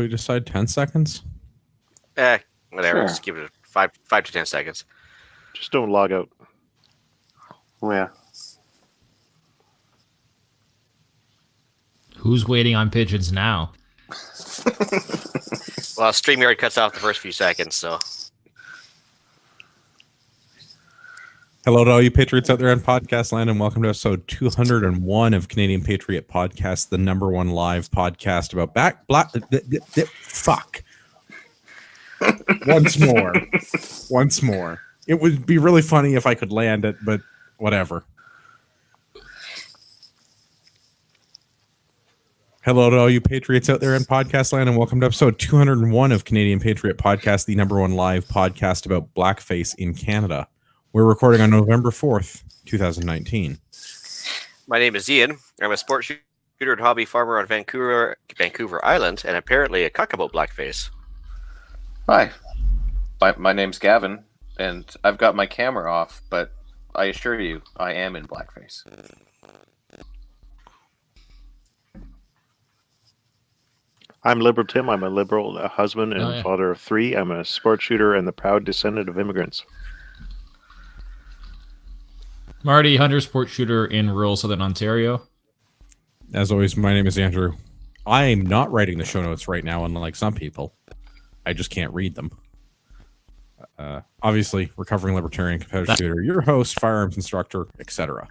We decide 10 seconds? Whatever. Sure. Just give it 5 to 10 seconds. Just don't log out. Oh, yeah. Who's waiting on pigeons now? Well, StreamYard cuts off the first few seconds, so. Hello to all you Patriots out there in podcast land, and welcome to episode 201 of Canadian Patriot Podcast, the number one live podcast about fuck. Once more. It would be really funny if I could land it, but whatever. Hello to all you Patriots out there in podcast land, and welcome to episode 201 of Canadian Patriot Podcast, the number one live podcast about blackface in Canada. We're recording on November 4th, 2019. My name is Ian. I'm a sports shooter and hobby farmer on Vancouver Island, and apparently a cuck about blackface. Hi. My name's Gavin, and I've got my camera off, but I assure you, I am in blackface. I'm Liberal Tim. I'm a liberal husband and father of 3. I'm a sports shooter and the proud descendant of immigrants. Marty, hunter, sports shooter in rural southern Ontario. As always, my name is Andrew. I am not writing the show notes right now, unlike some people. I just can't read them. Obviously, recovering libertarian competitive shooter, your host, firearms instructor, etc.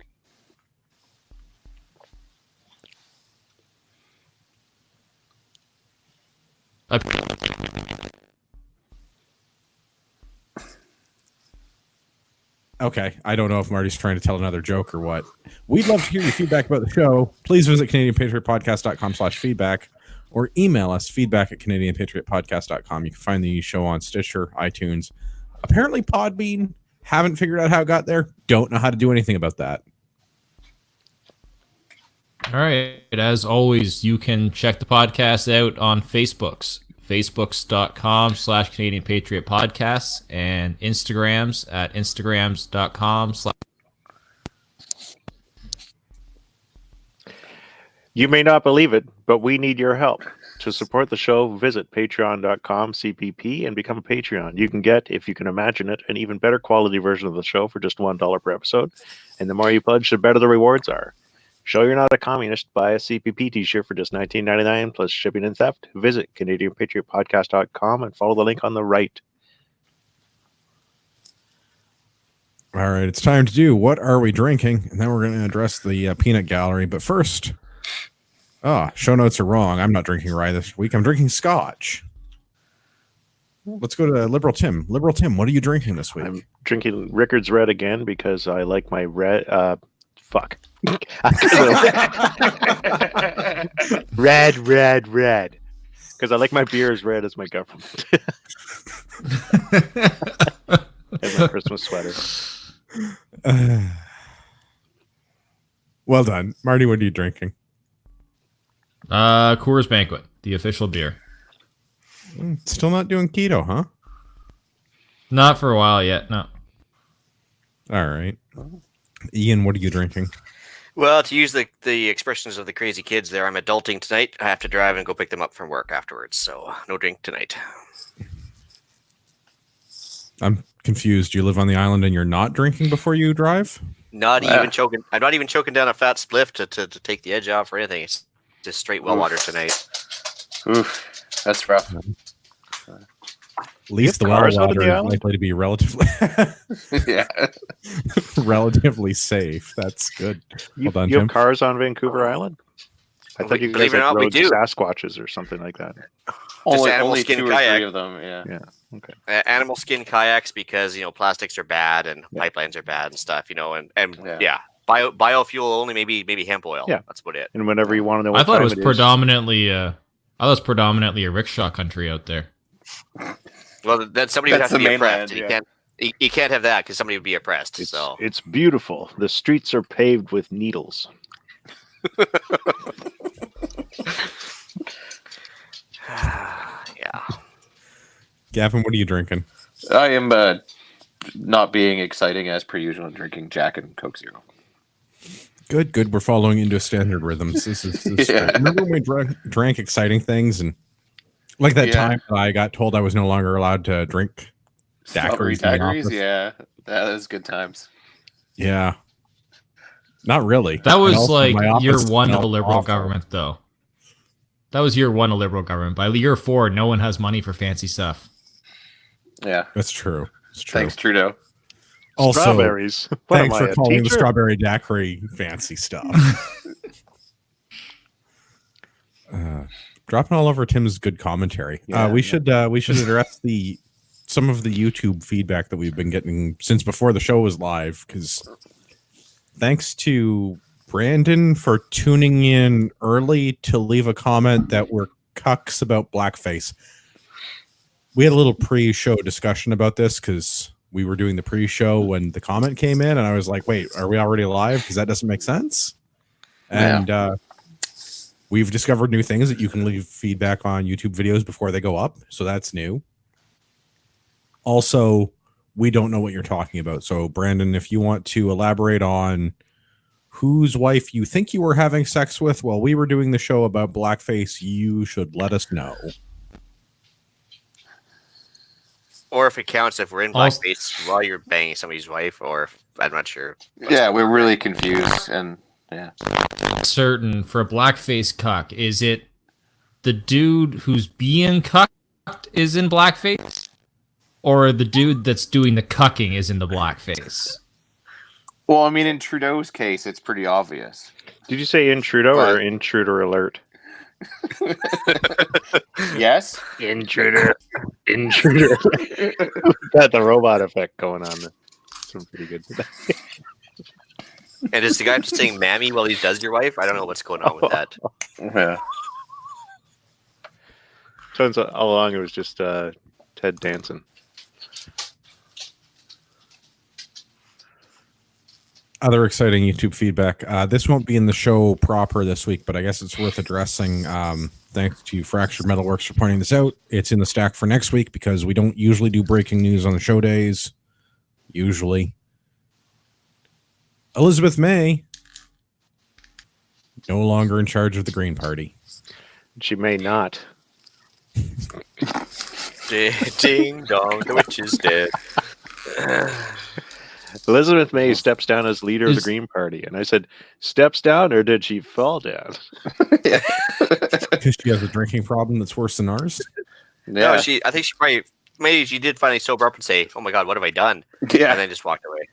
Okay, I don't know if Marty's trying to tell another joke or what. We'd love to hear your feedback about the show. Please visit CanadianPatriotPodcast.com/feedback or email us feedback@CanadianPatriotPodcast.com. You can find the show on Stitcher, iTunes, apparently Podbean. Haven't figured out how it got there. Don't know how to do anything about that. All right. As always, you can check the podcast out on facebooks.com/Canadian Patriot Podcasts and Instagrams at instagrams.com/. You may not believe it, but we need your help. To support the show, visit patreon.com/CPP and become a Patreon. You can get, if you can imagine it, an even better quality version of the show for just $1 per episode. And the more you pledge, the better the rewards are. Show you're not a communist. Buy a CPP t-shirt for just $19.99 plus shipping and theft. Visit CanadianPatriotPodcast.com and follow the link on the right. All right, it's time to do What Are We Drinking? And then we're going to address the peanut gallery. But first, show notes are wrong. I'm not drinking rye this week. I'm drinking scotch. Let's go to Liberal Tim. Liberal Tim, what are you drinking this week? I'm drinking Rickard's Red again because I like my red... fuck. Red. Because I like my beer as red as my government. And my Christmas sweater. Well done. Marty, what are you drinking? Coors Banquet, the official beer. Still not doing keto, huh? Not for a while yet, no. All right. Ian, what are you drinking? Well, to use the expressions of the crazy kids there, I'm adulting tonight. I have to drive and go pick them up from work afterwards, so no drink tonight. I'm confused. You live on the island and you're not drinking before you drive? Not even choking. I'm not even choking down a fat spliff to take the edge off or anything. It's just straight well water tonight. Oof, that's rough. At least the well water is likely to be relatively relatively safe. That's good. You, well done, you Jim. have cars on Vancouver Island? I thought you guys had rode Sasquatches or something like that. Only 2 or 3 of them, yeah. Okay. Animal skin kayaks because, plastics are bad and pipelines are bad and stuff, and biofuel only, maybe hemp oil. Yeah. That's about it. And whenever you want to know what I thought it was is. predominantly a rickshaw country out there. Well, then somebody would have to be mainland, oppressed. You can't have that because somebody would be oppressed. It's beautiful. The streets are paved with needles. Yeah. Gavin, what are you drinking? I am not being exciting as per usual. I'm drinking Jack and Coke Zero. Good. We're following into standard rhythms. This is Yeah. Remember when we drank exciting things and Like that Yeah. time that I got told I was no longer allowed to drink Strawberry daiquiris in the daiquiris, office. yeah. That was good times. Yeah. Not really. That And was also like my year office one of smelled the liberal awful. government, though. That was year one of liberal government. By year 4, no one has money for fancy stuff. Yeah. That's true. It's true. Thanks, Trudeau. Also, Strawberries. What thanks am for I, a calling the teacher? strawberry daiquiri fancy stuff. Dropping all over Tim's good commentary. Yeah, we should address some of the YouTube feedback that we've been getting since before the show was live, because thanks to Brandon for tuning in early to leave a comment that we're cucks about blackface. We had a little pre-show discussion about this because we were doing the pre-show when the comment came in, and I was like, wait, are we already live? Because that doesn't make sense. And we've discovered new things that you can leave feedback on YouTube videos before they go up. So that's new. Also, we don't know what you're talking about. So, Brandon, if you want to elaborate on whose wife you think you were having sex with while we were doing the show about blackface, you should let us know. Or if it counts if we're in Also- blackface while you're banging somebody's wife, or I'm not sure. Yeah, we're really confused, and yeah. Certain for a blackface cuck, is it the dude who's being cucked is in blackface, or the dude that's doing the cucking is in the blackface? Well, I mean, in Trudeau's case, it's pretty obvious. Did you say intruder or But- intruder alert? Yes? Intruder. Intruder. Got the robot effect going on. That's pretty good. And is the guy just saying "mammy" while he does your wife? I don't know what's going on with that. Yeah. Turns out all along it was just Ted Danson. Other exciting YouTube feedback. This won't be in the show proper this week, but I guess it's worth addressing. Thanks to Fractured Metalworks for pointing this out. It's in the stack for next week because we don't usually do breaking news on the show days. Usually. Elizabeth May, no longer in charge of the Green Party. She may not. Ding dong, the witch is dead. Elizabeth May steps down as leader of the Is- Green Party. And I said, steps down or did she fall down? Because she has a drinking problem that's worse than ours. No, I think she probably maybe she did finally sober up and say, "Oh my God, what have I done?" And Yeah. then just walked away.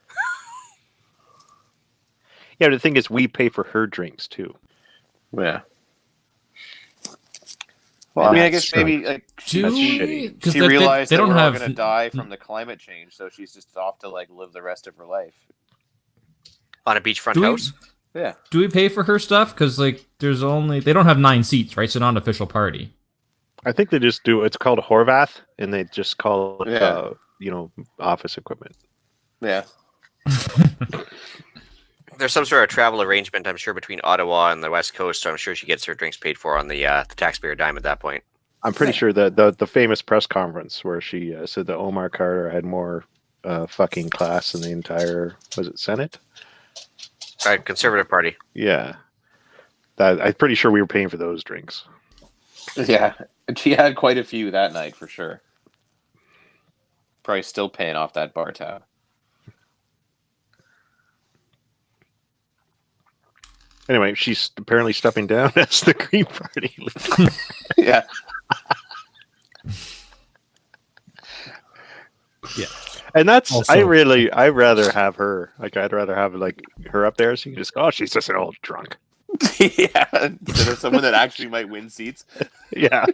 Yeah, the thing is, we pay for her drinks too. Yeah. Well, I mean, I guess true. maybe like Do That's we? shitty. Because she realized they that don't we're all have. going to die from the climate change, so she's just off to like live the rest of her life. On a beachfront Do we- house. Yeah. Do we pay for her stuff? Because like, they don't have 9 seats, right? So not an official party. I think they just do, it's called Horvath, and they just call it, Yeah. office equipment. Yeah. There's some sort of travel arrangement, I'm sure, between Ottawa and the West Coast. So I'm sure she gets her drinks paid for on the taxpayer dime at that point. I'm pretty sure that the famous press conference where she said that Omar Carter had more fucking class than the entire, was it Senate? Conservative Party. Yeah. That I'm pretty sure we were paying for those drinks. Yeah. And she had quite a few that night for sure. Probably still paying off that bar tab. Anyway, she's apparently stepping down as the Green Party leader. Yeah. Yeah. And that's Also- I'd rather have her. Like I'd rather have like her up there so you can just go, oh, she's just an old drunk. Yeah. Instead of someone that actually might win seats. Yeah.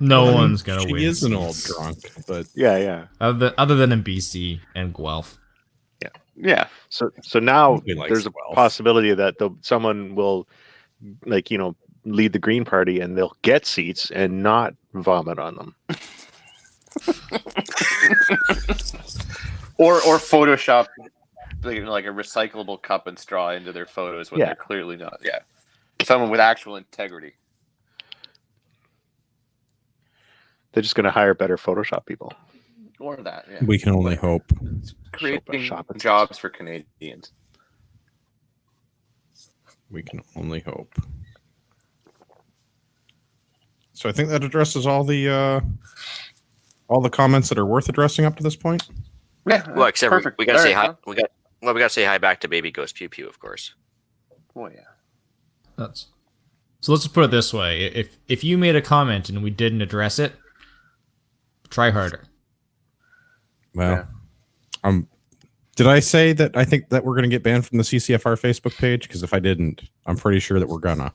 No one's gonna She win. is an old seats. drunk, but Yeah. Other than in BC and Guelph. Yeah. So now Nobody likes there's a Guelph. possibility that someone will lead the Green Party and they'll get seats and not vomit on them. Or Photoshop like a recyclable cup and straw into their photos when Yeah. they're clearly not. Yeah. Someone with actual integrity. They're just going to hire better Photoshop people. Or that, yeah. we can only hope. Creating Shop- jobs for Canadians. We can only hope. So I think that addresses all the comments that are worth addressing up to this point. Yeah. Well, except perfect. we gotta All say right, hi. We gotta say hi back to Baby Ghost Pew Pew, of course. well, yeah. So let's just put it this way: if you made a comment and we didn't address it, try harder. Well, did I say that I think that we're going to get banned from the CCFR Facebook page? Because if I didn't, I'm pretty sure that we're gonna.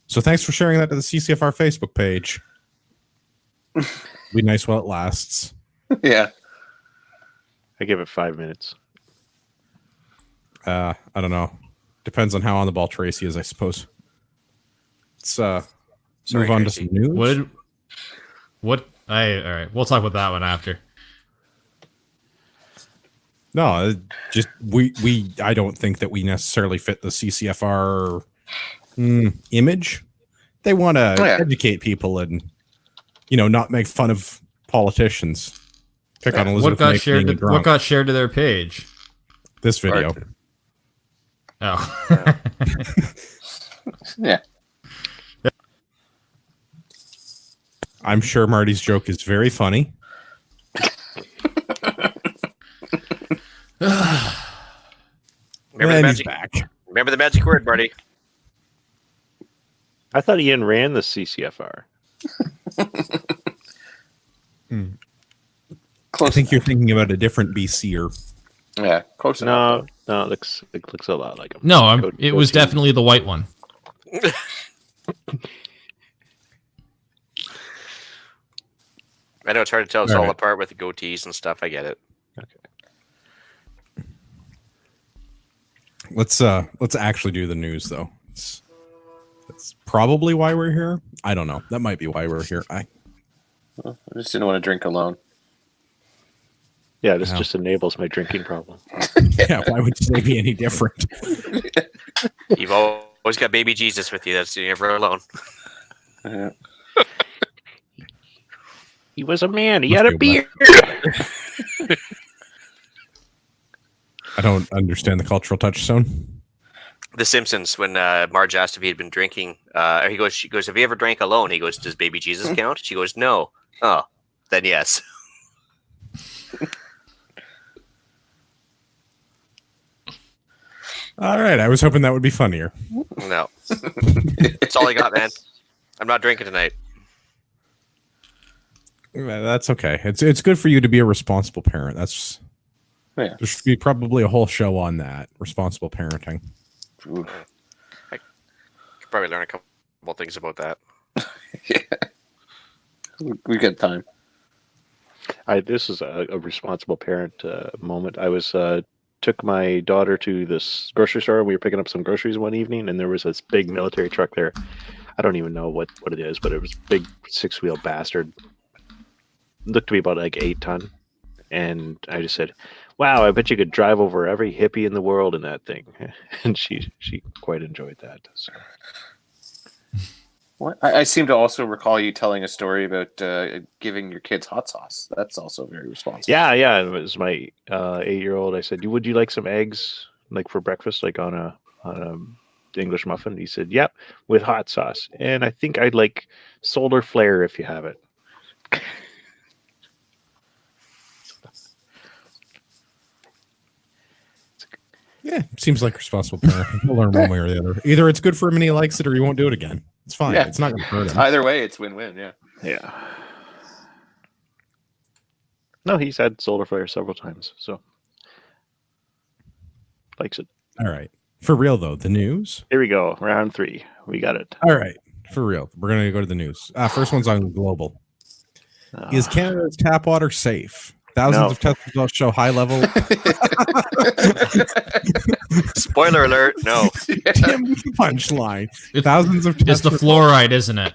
So thanks for sharing that to the CCFR Facebook page. Be nice while it lasts. Yeah. I give it 5 minutes. I don't know. Depends on how on the ball Tracy is, I suppose. Let's move on to some news. All right. We'll talk about that one after. No, just I don't think that we necessarily fit the CCFR image. They want to educate people and, not make fun of politicians. Pick on Elizabeth. What got shared to their page? This video. Oh. Yeah. I'm sure Marty's joke is very funny. Remember the magic word, Marty. I thought Ian ran the CCFR. I think you're thinking about a different BCer. Yeah, close enough. No, it looks a lot like him. No, it was definitely the white one. I know it's hard to tell us all apart with the goatees and stuff. I get it. Okay. Let's actually do the news though. That's probably why we're here. I don't know. That might be why we're here. I just didn't want to drink alone. Yeah, this just enables my drinking problem. Yeah, why would you be any different? You've always got baby Jesus with you. That's you're never alone. Yeah. He was a man. He had a beard. I don't understand the cultural touchstone. The Simpsons, when Marge asked if he had been drinking, she goes, "Have you ever drank alone?" He goes, "Does baby Jesus count?" She goes, "No." Oh, then yes. All right, I was hoping that would be funnier. No, that's all I got, man. I'm not drinking tonight. That's okay. It's good for you to be a responsible parent. There should be probably a whole show on that, responsible parenting. I could probably learn a couple things about that. Yeah. We got time. This is a responsible parent moment. I took my daughter to this grocery store. We were picking up some groceries one evening, and there was this big military truck there. I don't even know what it is, but it was a big 6-wheel bastard. It looked to be about like 8 ton. And I just said, "Wow, I bet you could drive over every hippie in the world in that thing." And she quite enjoyed that. So. What? I seem to also recall you telling a story about giving your kids hot sauce. That's also very responsible. Yeah. It was my 8-year-old. I said, "Would you like some eggs, like for breakfast, like on a English muffin?" He said, "Yep, with hot sauce. And I think I'd like solar flare if you have it." Yeah, seems like responsible parenting. We'll learn one way or the other. Either it's good for him and he likes it, or he won't do it again. It's fine. Yeah. It's not going to hurt him. Either way, it's win-win. Yeah. Yeah. No, he's had solar flare several times, so likes it. All right. For real, though, the news. Here we go. Round 3. We got it. All right. For real. We're going to go to the news. First one's on global. Is Canada's tap water safe? Thousands of test results show high level. Spoiler alert, no. Damn the punchline. Thousands of It's the fluoride, isn't it?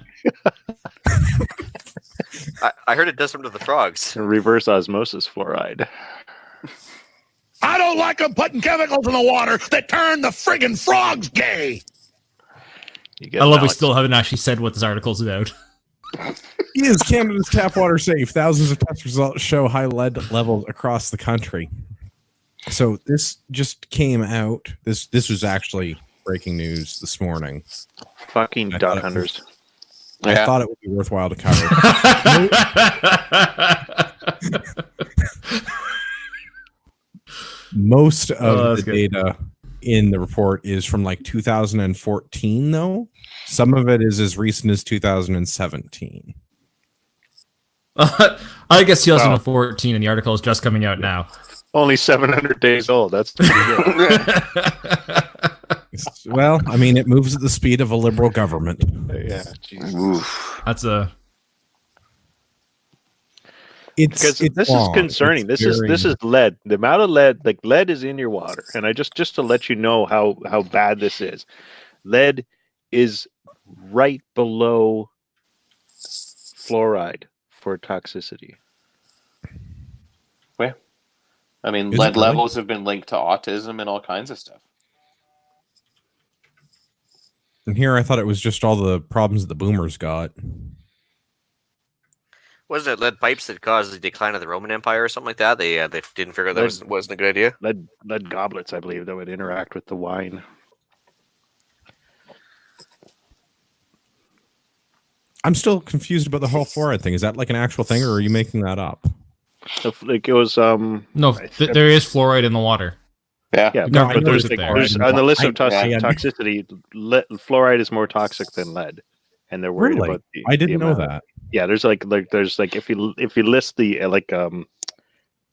I heard it does something to the frogs. Reverse osmosis fluoride. I don't like them putting chemicals in the water that turn the friggin' frogs gay. I love we still haven't actually said what this article's about. Is Canada's tap water safe? Thousands of test results show high lead levels across the country. So this just came out. This was actually breaking news this morning. Fucking duck hunters. I thought it would be worthwhile to cover. Most of the data in the report is from like 2014, though. Some of it is as recent as 2017. I guess 2014, and the article is just coming out now. Only 700 days old. That's pretty good. Well, I mean, it moves at the speed of a liberal government. Yeah, Jesus. Oof. That's a. Because this is concerning. This is lead. The amount of lead, like lead, is in your water, and I just to let you know how bad this is. Lead is right below fluoride for toxicity. Well, I mean, Is lead it really? levels have been linked to autism and all kinds of stuff. And here I thought it was just all the problems that the boomers got. Wasn't it lead pipes that caused the decline of the Roman Empire or something like that? They didn't figure that wasn't a good idea. Lead goblets, I believe, that would interact with the wine. I'm still confused about the whole fluoride thing. Is that like an actual thing, or are you making that up? Like it was No, there is fluoride in the water. Yeah. yeah, No, I but noticed there's it there. on the list of I- toxicity, fluoride is more toxic than lead, and they're worried Really? about the. I didn't the know amount. that. Yeah, there's like if you list the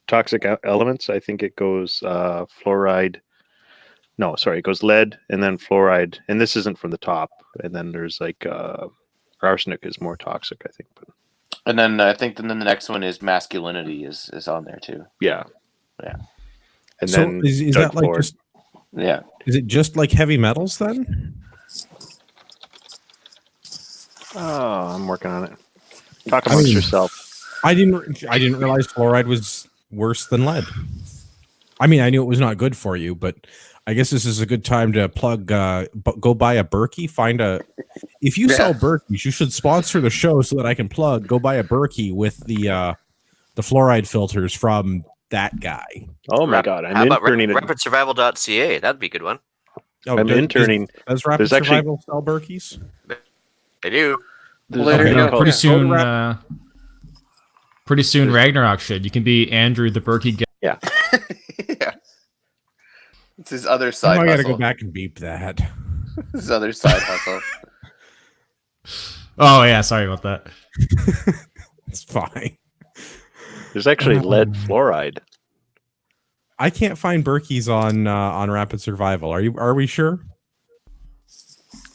toxic elements, I think it goes fluoride. No, sorry, it goes lead and then fluoride, and this isn't from the top. And then there's like arsenic is more toxic, I think. But And then I think then the next one is masculinity is on there too. yeah. And So then is Doug that like Ford. just? Yeah. Is it just like heavy metals then? Oh, I'm working on it. Talk amongst yourself. I didn't realize fluoride was worse than lead. I mean, I knew it was not good for you, but I guess this is a good time to plug. Go buy a Berkey. If you sell Berkeys, you should sponsor the show so that I can plug. Go buy a Berkey with the fluoride filters from that guy. Oh my God, How I'm about interning. rapidsurvival.ca? That'd be a good one. Oh, I'm interning. Does Rapid There's actually- Survival sell Berkeys? They do. There's Well, there something you go. called- Pretty soon, Ragnarok should. You can be Andrew the Berkey guy. Yeah. It's his other side I got to hustle. go back and beep that. His other side hustle. Oh yeah, sorry about that. It's fine. There's actually lead fluoride. I can't find Berkeys on Rapid Survival. Are we sure?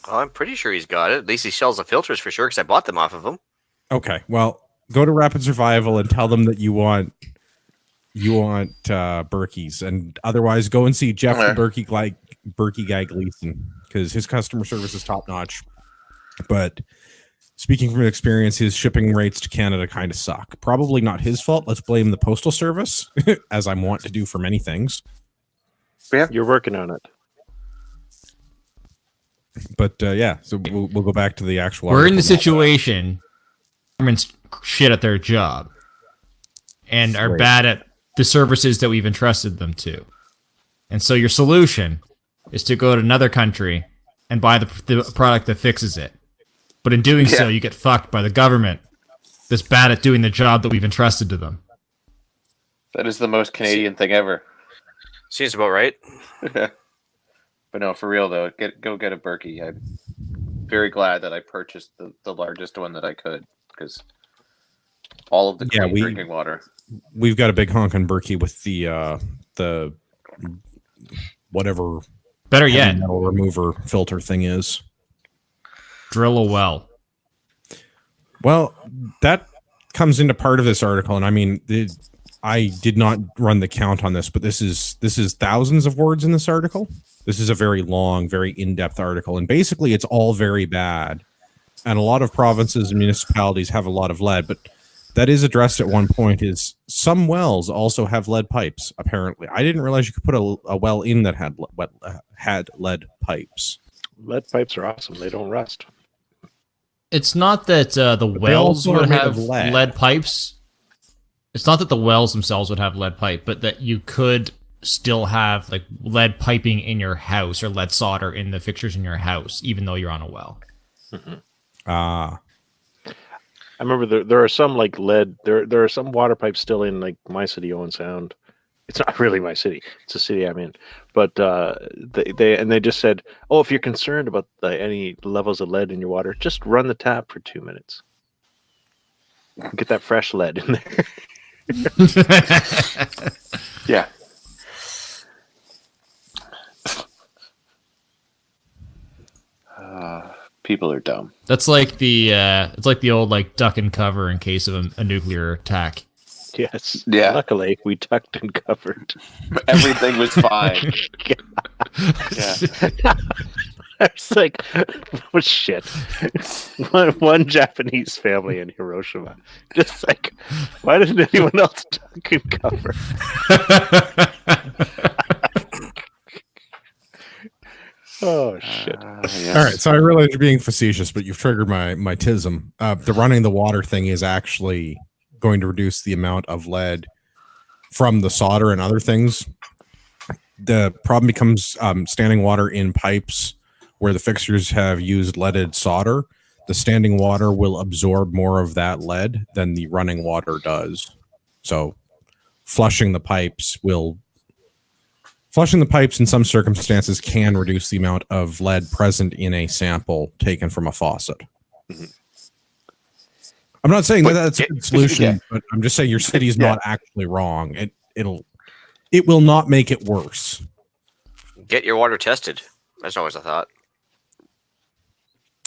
Oh, I'm pretty sure he's got it. At least he sells the filters for sure because I bought them off of him. Okay. Well, go to Rapid Survival and tell them that you want Berkeys, and otherwise go and see Jeff the Berkey guy Gleason, because his customer service is top notch. But speaking from experience, his shipping rates to Canada kind of suck. Probably not his fault. Let's blame the Postal Service, as I'm wont to do for many things. You're working on it. But yeah, so we'll go back to the actual. We're in the article now. situation. Governments shit at their job, and are Right. bad at the services that we've entrusted them to. And so your solution is to go to another country and buy the product that fixes it. But in doing so, you get fucked by the government that's bad at doing the job that we've entrusted to them. That is the most Canadian thing ever. Seems about right. But no, for real though, go get a Berkey. I'm very glad that I purchased the largest one that I could, because all of the clean drinking water. We've got a big honkin' Berkey with the whatever Better yet, metal remover filter thing is. drill a well. Well, that comes into part of this article, and I mean, I did not run the count on this, but this is thousands of words in this article. This is a very long, very in-depth article, and basically, it's all very bad. And a lot of provinces and municipalities have a lot of lead, but that is addressed at one point. Is some wells also have lead pipes? Apparently, I didn't realize you could put a well in that had lead pipes. Lead pipes are awesome. They don't rust. It's not that the wells also are would made have of lead. lead pipes. It's not that the wells themselves would have lead pipe, but that you could still have like lead piping in your house or lead solder in the fixtures in your house, even though you're on a well. I remember there are some like lead. There are some water pipes still in like my city, Owen Sound. It's not really my city; it's a city I'm in. But they just said, "Oh, if you're concerned about any levels of lead in your water, just run the tap for 2 minutes. Get that fresh lead in there." Yeah. People are dumb. That's like the old like duck and cover in case of a nuclear attack. Yes. Yeah. Luckily, we tucked and covered. Everything was fine. Yeah. It's like, oh shit. One Japanese family in Hiroshima. Just like, why didn't anyone else tuck and cover? Oh shit! Yes. All right, so I realize you're being facetious, but you've triggered my tism. The running the water thing is actually going to reduce the amount of lead from the solder and other things. The problem becomes standing water in pipes where the fixtures have used leaded solder. The standing water will absorb more of that lead than the running water does. So flushing the pipes in some circumstances can reduce the amount of lead present in a sample taken from a faucet. Mm-hmm. I'm not saying that that's a good solution, yeah. but I'm just saying your city's not actually wrong. It will not make it worse. Get your water tested. That's always a thought.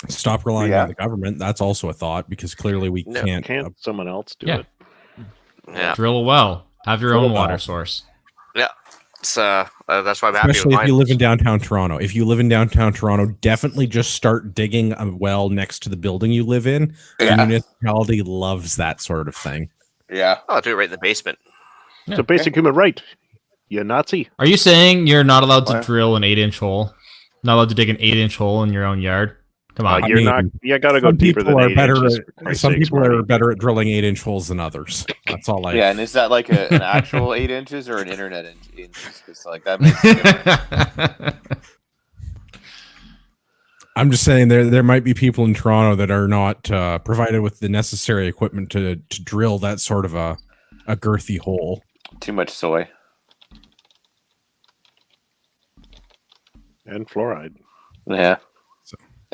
Stop relying on the government. That's also a thought because clearly we can't. Can't someone else do Yeah. it? Yeah. Drill a well. Have your Drill own a water well. source. Yeah. It's, that's why I'm happy with Especially if mine. you live in downtown Toronto. If you live in downtown Toronto, definitely just start digging a well next to the building you live in. Yeah. The municipality loves that sort of thing. Yeah. Oh, I'll do it right in the basement. It's a basic human right. You Nazi. Are you saying you're not allowed to drill an 8-inch hole? Not allowed to dig an 8-inch hole in your own yard? Come on. You're not. You got to go Some deeper people than are 8 better. inches. for Christ's Some sakes, people Marty. are better at drilling 8-inch holes than others. That's all I. Yeah, and is that like an actual 8 inches or an internet inches? Because like that makes a difference. I'm just saying there might be people in Toronto that are not provided with the necessary equipment to drill that sort of a girthy hole. Too much soy. And fluoride. Yeah.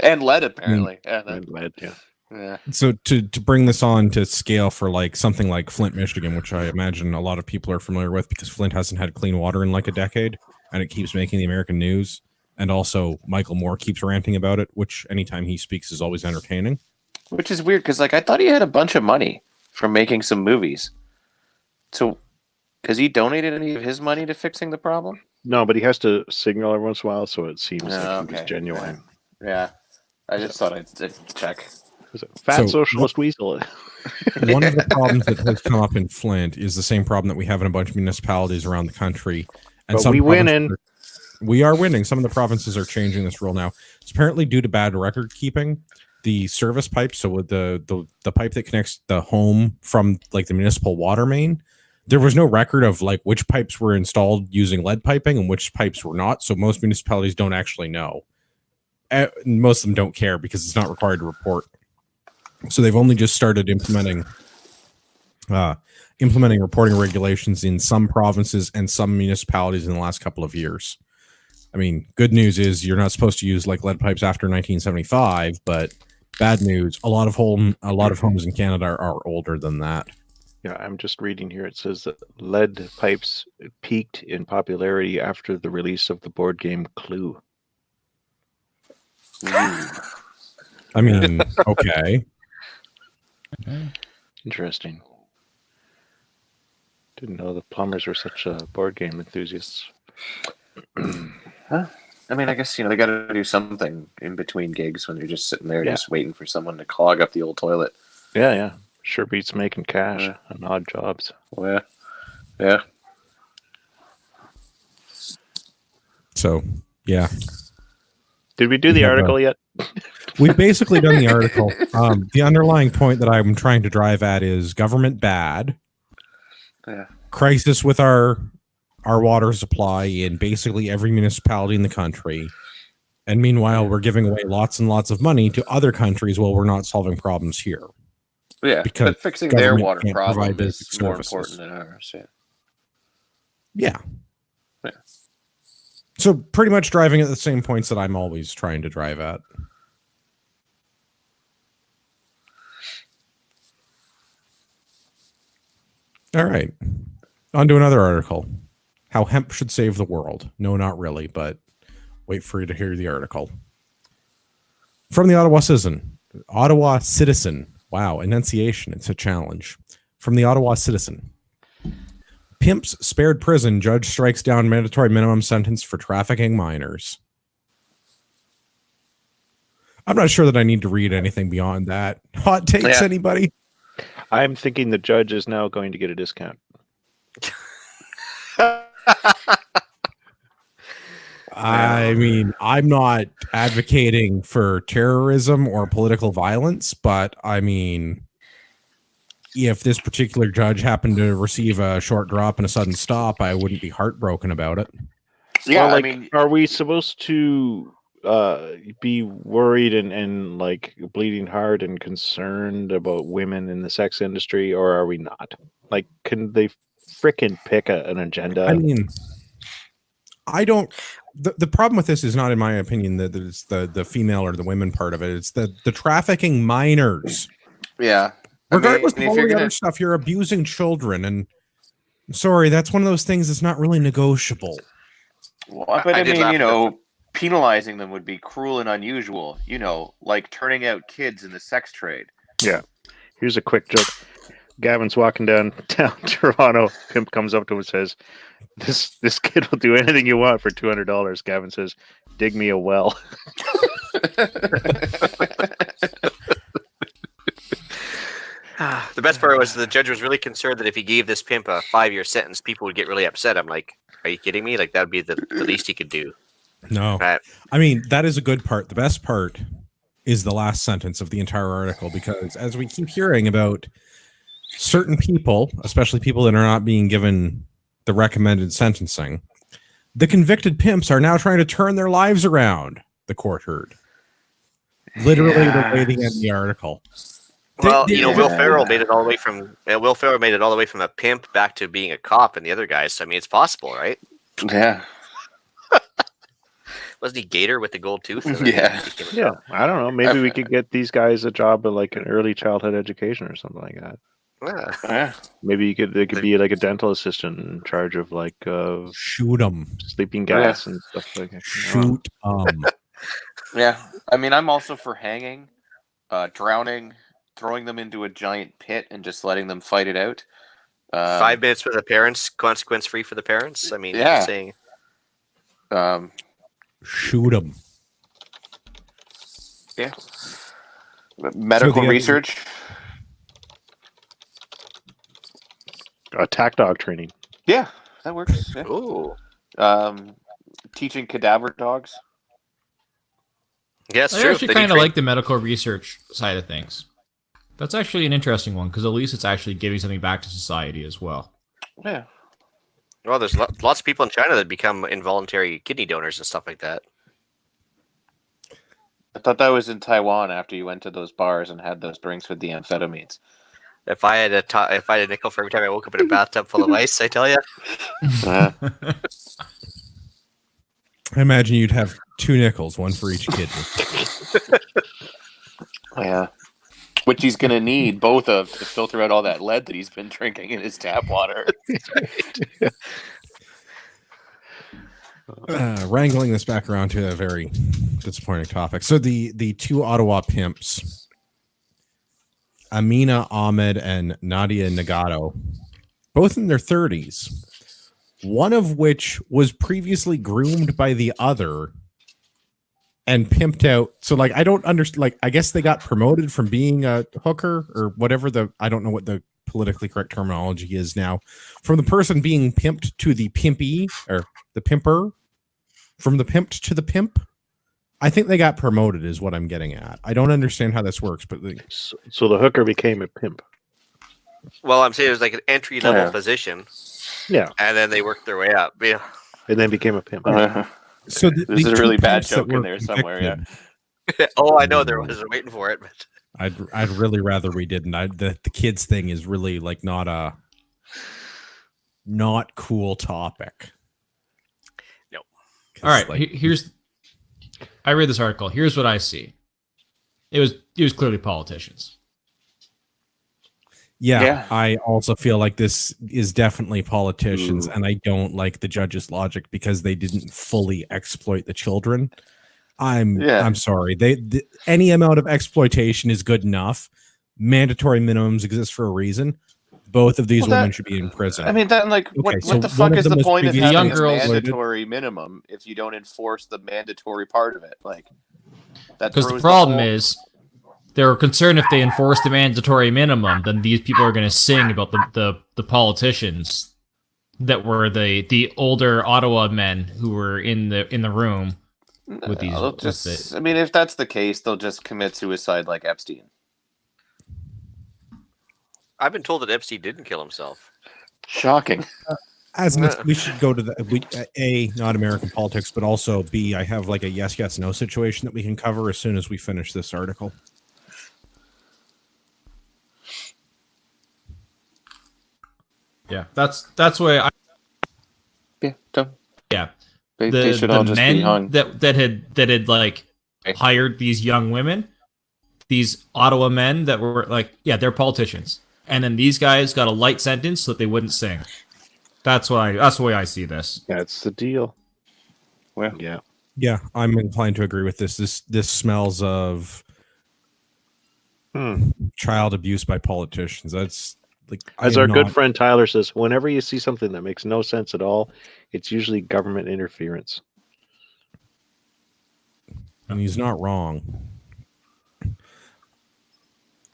And lead apparently. Yeah. And lead, yeah. Yeah. So to bring this on to scale for like something like Flint, Michigan, which I imagine a lot of people are familiar with because Flint hasn't had clean water in like a decade, and it keeps making the American news. And also Michael Moore keeps ranting about it, which anytime he speaks is always entertaining. Which is weird because like I thought he had a bunch of money from making some movies. So has he donated any of his money to fixing the problem? No, but he has to signal every once in a while, so it seems like he's okay. genuine. Yeah. I just thought I'd check. Is it Fat So, socialist weasel. One of the problems that has come up in Flint is the same problem that we have in a bunch of municipalities around the country. And But we winning. We are winning. Some of the provinces are changing this rule now. It's apparently due to bad record keeping. The service pipe, so with the pipe that connects the home from like the municipal water main, there was no record of like which pipes were installed using lead piping and which pipes were not. So most municipalities don't actually know. Most of them don't care because it's not required to report. So they've only just started implementing reporting regulations in some provinces and some municipalities in the last couple of years. I mean, good news is you're not supposed to use like lead pipes after 1975, but bad news, a lot of homes in Canada are older than that. Yeah, I'm just reading here. It says that lead pipes peaked in popularity after the release of the board game Clue. I mean, okay. Interesting. Didn't know the plumbers were such board game enthusiasts. Huh? I mean, I guess, they got to do something in between gigs when you're just sitting there just waiting for someone to clog up the old toilet. Yeah. Sure beats making cash on odd jobs. Well, yeah. So, yeah. Did we do the article yet? We've basically done the article. The underlying point that I'm trying to drive at is government bad. Yeah. Crisis with our water supply in basically every municipality in the country. And meanwhile, we're giving away lots and lots of money to other countries while we're not solving problems here. Yeah, Because but fixing their government water can't problem provide is basic more services. important than ours. Yeah. Yeah. Yeah. So pretty much driving at the same points that I'm always trying to drive at. All right. On to another article. How hemp should save the world. No, not really, but wait for you to hear the article. From the Ottawa Citizen. Ottawa Citizen. Wow, enunciation. It's a challenge. From the Ottawa Citizen. Pimps spared prison. Judge strikes down mandatory minimum sentence for trafficking minors. I'm not sure that I need to read anything beyond that. Hot takes, anybody? I'm thinking the judge is now going to get a discount. I mean, I'm not advocating for terrorism or political violence, but I mean, if this particular judge happened to receive a short drop and a sudden stop, I wouldn't be heartbroken about it. Yeah, Well, like, I mean, are we supposed to be worried and like bleeding heart and concerned about women in the sex industry, or are we not? Like, can they frickin' pick an agenda? I mean, I don't. The problem with this is not, in my opinion, that it's the female or the women part of it. It's the trafficking minors. yeah. Regardless I mean, of if all you're the gonna, other stuff, you're abusing children, and I'm sorry, that's one of those things that's not really negotiable. well, but I I did mean, laugh you at know, penalizing them would be cruel and unusual. You know, like turning out kids in the sex trade. Yeah. Here's a quick joke. Gavin's walking down Toronto. Pimp comes up to him and says, "This kid will do anything you want for $200." Gavin says, "Dig me a well." The best part was the judge was really concerned that if he gave this pimp a 5-year sentence, people would get really upset. I'm like, are you kidding me? Like, that would be the least he could do. No, Right. I mean, that is a good part. The best part is the last sentence of the entire article, because as we keep hearing about certain people, especially people that are not being given the recommended sentencing, the convicted pimps are now trying to turn their lives around, the court heard. Literally the way they end the article. Well, you know, Will Ferrell made it all the way from a pimp back to being a cop, and the other guys. So, I mean, it's possible, right? Yeah. Wasn't he Gator with the gold tooth? Yeah. Yeah, I don't know. Maybe we could get these guys a job at like an early childhood education or something like that. Yeah. Yeah. Maybe they could be like a dental assistant in charge of like Shoot them. sleeping gas and stuff like that. Shoot them. Yeah. I mean, I'm also for hanging, drowning, throwing them into a giant pit, and just letting them fight it out. 5 minutes for the parents, consequence free for the parents. I mean, Yeah. just saying. Shoot them. Yeah. Medical the- research. Attack dog training. Yeah, that works. Yeah. Ooh. Teaching cadaver dogs. Yeah, it's I true. actually They need kind of train- like the medical research side of things. That's actually an interesting one, because at least it's actually giving something back to society as well. Yeah. Well, there's lots of people in China that become involuntary kidney donors and stuff like that. I thought that was in Taiwan after you went to those bars and had those drinks with the amphetamines. If I had a nickel for every time I woke up in a bathtub full of ice, I tell you. Yeah. I imagine you'd have 2 nickels, one for each kidney. Yeah. Which he's going to need both of to filter out all that lead that he's been drinking in his tap water. Wrangling this back around to a very disappointing topic. So the 2 Ottawa pimps, Amina Ahmed and Nadia Nagato, both in their 30s, one of which was previously groomed by the other and pimped out. So, like, I don't understand. Like, I guess they got promoted from being a hooker or whatever I don't know what the politically correct terminology is now, from the person being pimped to the pimpy, or the pimper, from the pimped to the pimp. I think they got promoted is what I'm getting at. I don't understand how this works, but So the hooker became a pimp. Well, I'm saying it was like an entry level position, Yeah, and then they worked their way up. Yeah. and then became a pimp. so There's a two really bad pimps that joke in were there somewhere, yeah. convicted, Oh, I know there was. I'm waiting for it, but I'd really rather we didn't. The kids thing is really like not cool topic. no. All right, Like, here's. I read this article. Here's what I see. It was clearly politicians. yeah, I also feel like this is definitely politicians, and I don't like the judge's logic because they didn't fully exploit the children. I'm sorry. Any amount of exploitation is good enough. Mandatory minimums exist for a reason. Both of these women should be in prison. I mean, then like, Okay, what so the fuck one is of them the was point of previously having a exploited. mandatory minimum if you don't enforce the mandatory part of it? Like, that Because the throws problem whole- is, they're concerned if they enforce the mandatory minimum, then these people are going to sing about the politicians that were the older Ottawa men who were in the room with these. They'll just, I mean, if that's the case, they'll just commit suicide like Epstein. I've been told that Epstein didn't kill himself. Shocking. We should go to not American politics, but also B, I have like a yes, no situation that we can cover as soon as we finish this article. Yeah, that's why I. Yeah, don't. Yeah, They should all just be hung. that had like hired these young women, these Ottawa men that were like, yeah, they're politicians, and then these guys got a light sentence so that they wouldn't sing. That's the way I see this. That's the deal. Well, Yeah, I'm inclined to agree with this. This smells of child abuse by politicians. That's like, as our good friend Tyler says, whenever you see something that makes no sense at all, it's usually government interference. And he's not wrong.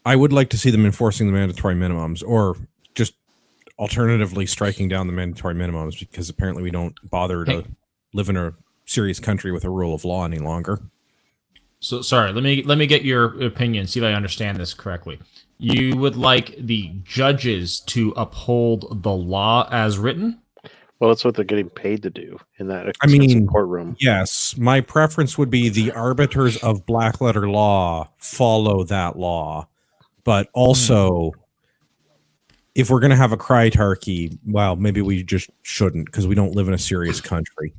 I would like to see them enforcing the mandatory minimums, or just alternatively striking down the mandatory minimums, because apparently we don't bother to live in a serious country with a rule of law any longer. So sorry, let me get your opinion, see if I understand this correctly. You would like the judges to uphold the law as written? Well, that's what they're getting paid to do in that courtroom. Yes, my preference would be the arbiters of black letter law follow that law, but also if we're going to have a crietarchy, well, maybe we just shouldn't, because we don't live in a serious country.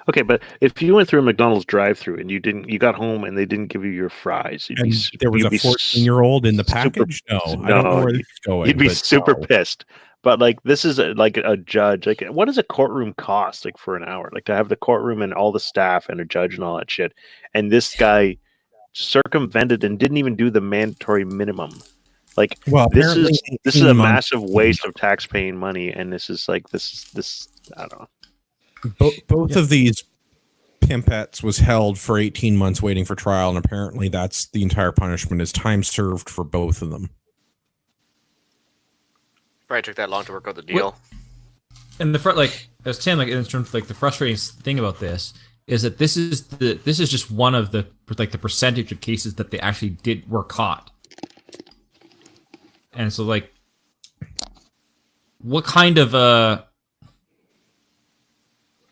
Okay, but if you went through a McDonald's drive-through and you got home and they didn't give you your fries, And there was a 14-year-old in the package? I don't know where this is going. You'd be super pissed. But like, this is like a judge. Like, what does a courtroom cost? Like, for an hour, like to have the courtroom and all the staff and a judge and all that shit. And this guy circumvented and didn't even do the mandatory minimum. Like, well, this is a massive waste of tax-paying money. And this is like this. I don't know. Both of these pimpettes was held for 18 months waiting for trial, and apparently that's the entire punishment, is time served for both of them. Probably took that long to work out the deal. And the front, like as Tim, like in terms of like the frustrating thing about this is that this is just one of the like the percentage of cases that they actually were caught. And so like, what kind of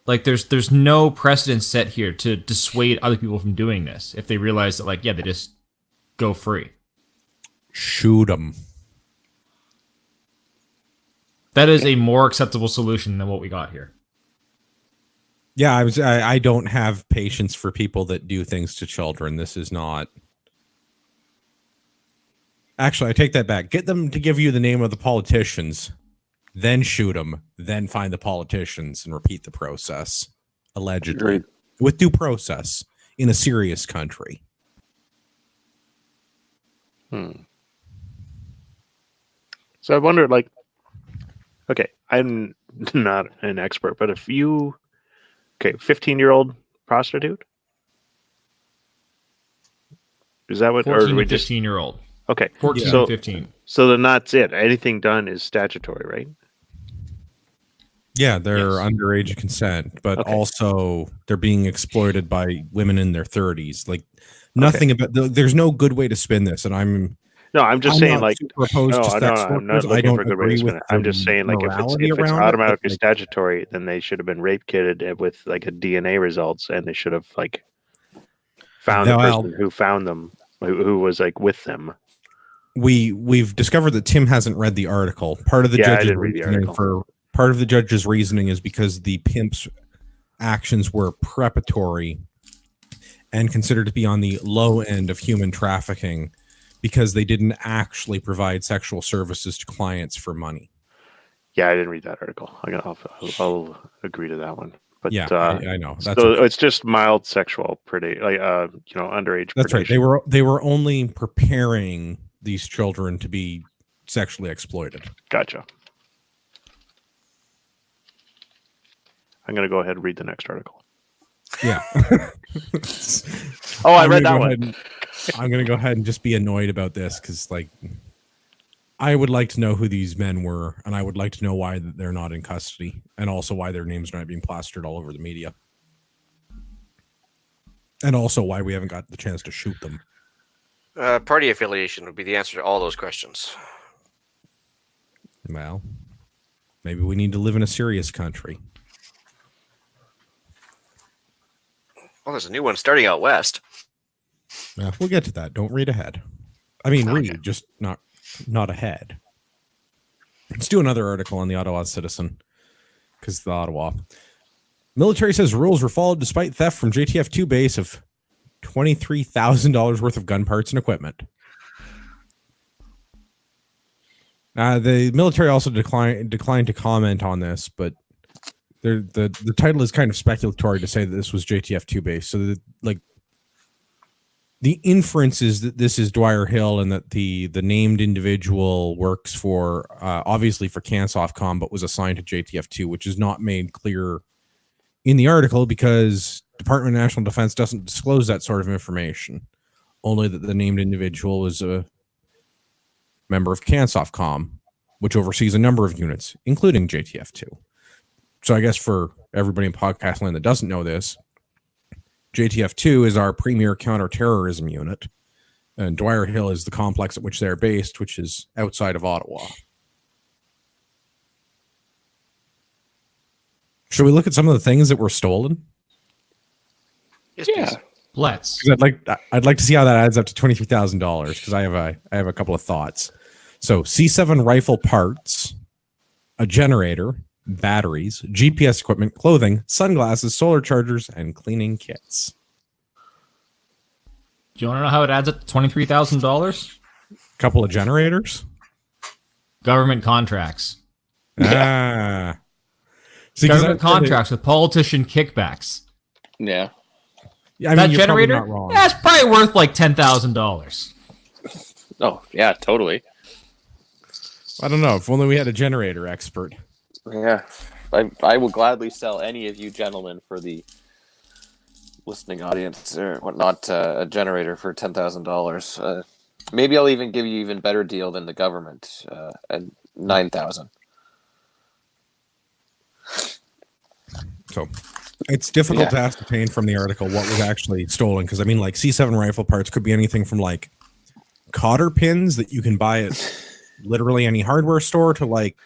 like there's no precedent set here to dissuade other people from doing this if they realize that, like, yeah, they just go free. Shoot them. That is a more acceptable solution than what we got here. Yeah, I don't have patience for people that do things to children. This is not. Actually, I take that back. Get them to give you the name of the politicians, then shoot them, then find the politicians and repeat the process, allegedly, with due process in a serious country. So I wonder, like, okay, I'm not an expert, but if you, 15-year-old prostitute? Is that what? 14 or to 15-year-old. Okay. 14 to 15. So then that's it. Anything done is statutory, right? Yeah, they're underage consent, but also they're being exploited by women in their 30s. Like, nothing about there's no good way to spin this, and I'm just saying, like, I'm not I don't agree with it. I'm just saying, like, if it's automatically statutory, then they should have been rape kitted with like a DNA results, and they should have like found the Well, person who found them, who was like with them. We've discovered that Tim hasn't read the article. Part of the Yeah, I judge's didn't read the reasoning article. part of the judge's reasoning is because the pimp's actions were preparatory and considered to be on the low end of human trafficking because they didn't actually provide sexual services to clients for money. Yeah, I didn't read that article. I'll agree to that one. But Yeah, I know. That's so okay. it's just mild sexual underage. That's right. predation. They were only preparing these children to be sexually exploited. Gotcha. I'm going to go ahead and read the next article. Yeah. Oh, I read that one. I'm going to go ahead and just be annoyed about this because, like, I would like to know who these men were, and I would like to know why they're not in custody, and also why their names are not being plastered all over the media, and also why we haven't got the chance to shoot them. Party affiliation would be the answer to all those questions. Well, maybe we need to live in a serious country. Well, there's a new one starting out west. We'll get to that. Don't read ahead. I mean, Okay. read, just not ahead. Let's do another article on the Ottawa Citizen, because the Ottawa military says rules were followed despite theft from JTF2 base of $23,000 worth of gun parts and equipment. The military also declined to comment on this, but the title is kind of speculatory to say that this was JTF2 base. So the inference is that this is Dwyer Hill and that the named individual works for obviously for Cansoftcom, but was assigned to JTF2, which is not made clear in the article because Department of National Defense doesn't disclose that sort of information. Only that the named individual was a member of Cansoftcom, which oversees a number of units, including JTF2. So I guess for everybody in podcast land that doesn't know this, JTF2 is our premier counterterrorism unit, and Dwyer Hill is the complex at which they're based, which is outside of Ottawa. Should we look at some of the things that were stolen? Yes, Yeah. please. Let's. 'Cause I'd like to see how that adds up to $23,000 because I have a couple of thoughts. So C7 rifle parts, a generator, batteries, GPS equipment, clothing, sunglasses, solar chargers, and cleaning kits. Do you want to know how it adds up to $23,000? Couple of generators. Government contracts. Ah. See, 'cause Government contracts with politician kickbacks. Yeah. Yeah, I That mean, you're probably generator, not wrong. that's probably worth like $10,000. Oh, yeah, totally. I don't know. If only we had a generator expert. Yeah. I will gladly sell any of you gentlemen for the listening audience or whatnot a generator for $10,000. Maybe I'll even give you even better deal than the government at $9,000. So it's difficult Yeah. to ascertain from the article what was actually stolen because I mean, like C7 rifle parts could be anything from like cotter pins that you can buy at literally any hardware store to like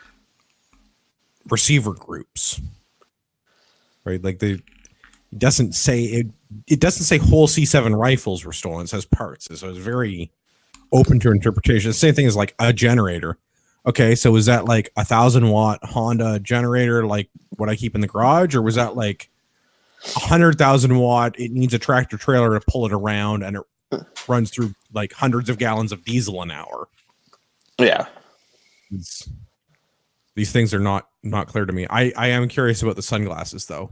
receiver groups, right? Like it doesn't say whole C7 rifles were stolen. It says parts, so it's very open to interpretation. The same thing as like a generator. Okay, so was that like 1,000-watt Honda generator, like what I keep in the garage, or was that like 100,000-watt? It needs a tractor trailer to pull it around, and it runs through like hundreds of gallons of diesel an hour. Yeah. These things are not clear to me. I am curious about the sunglasses though.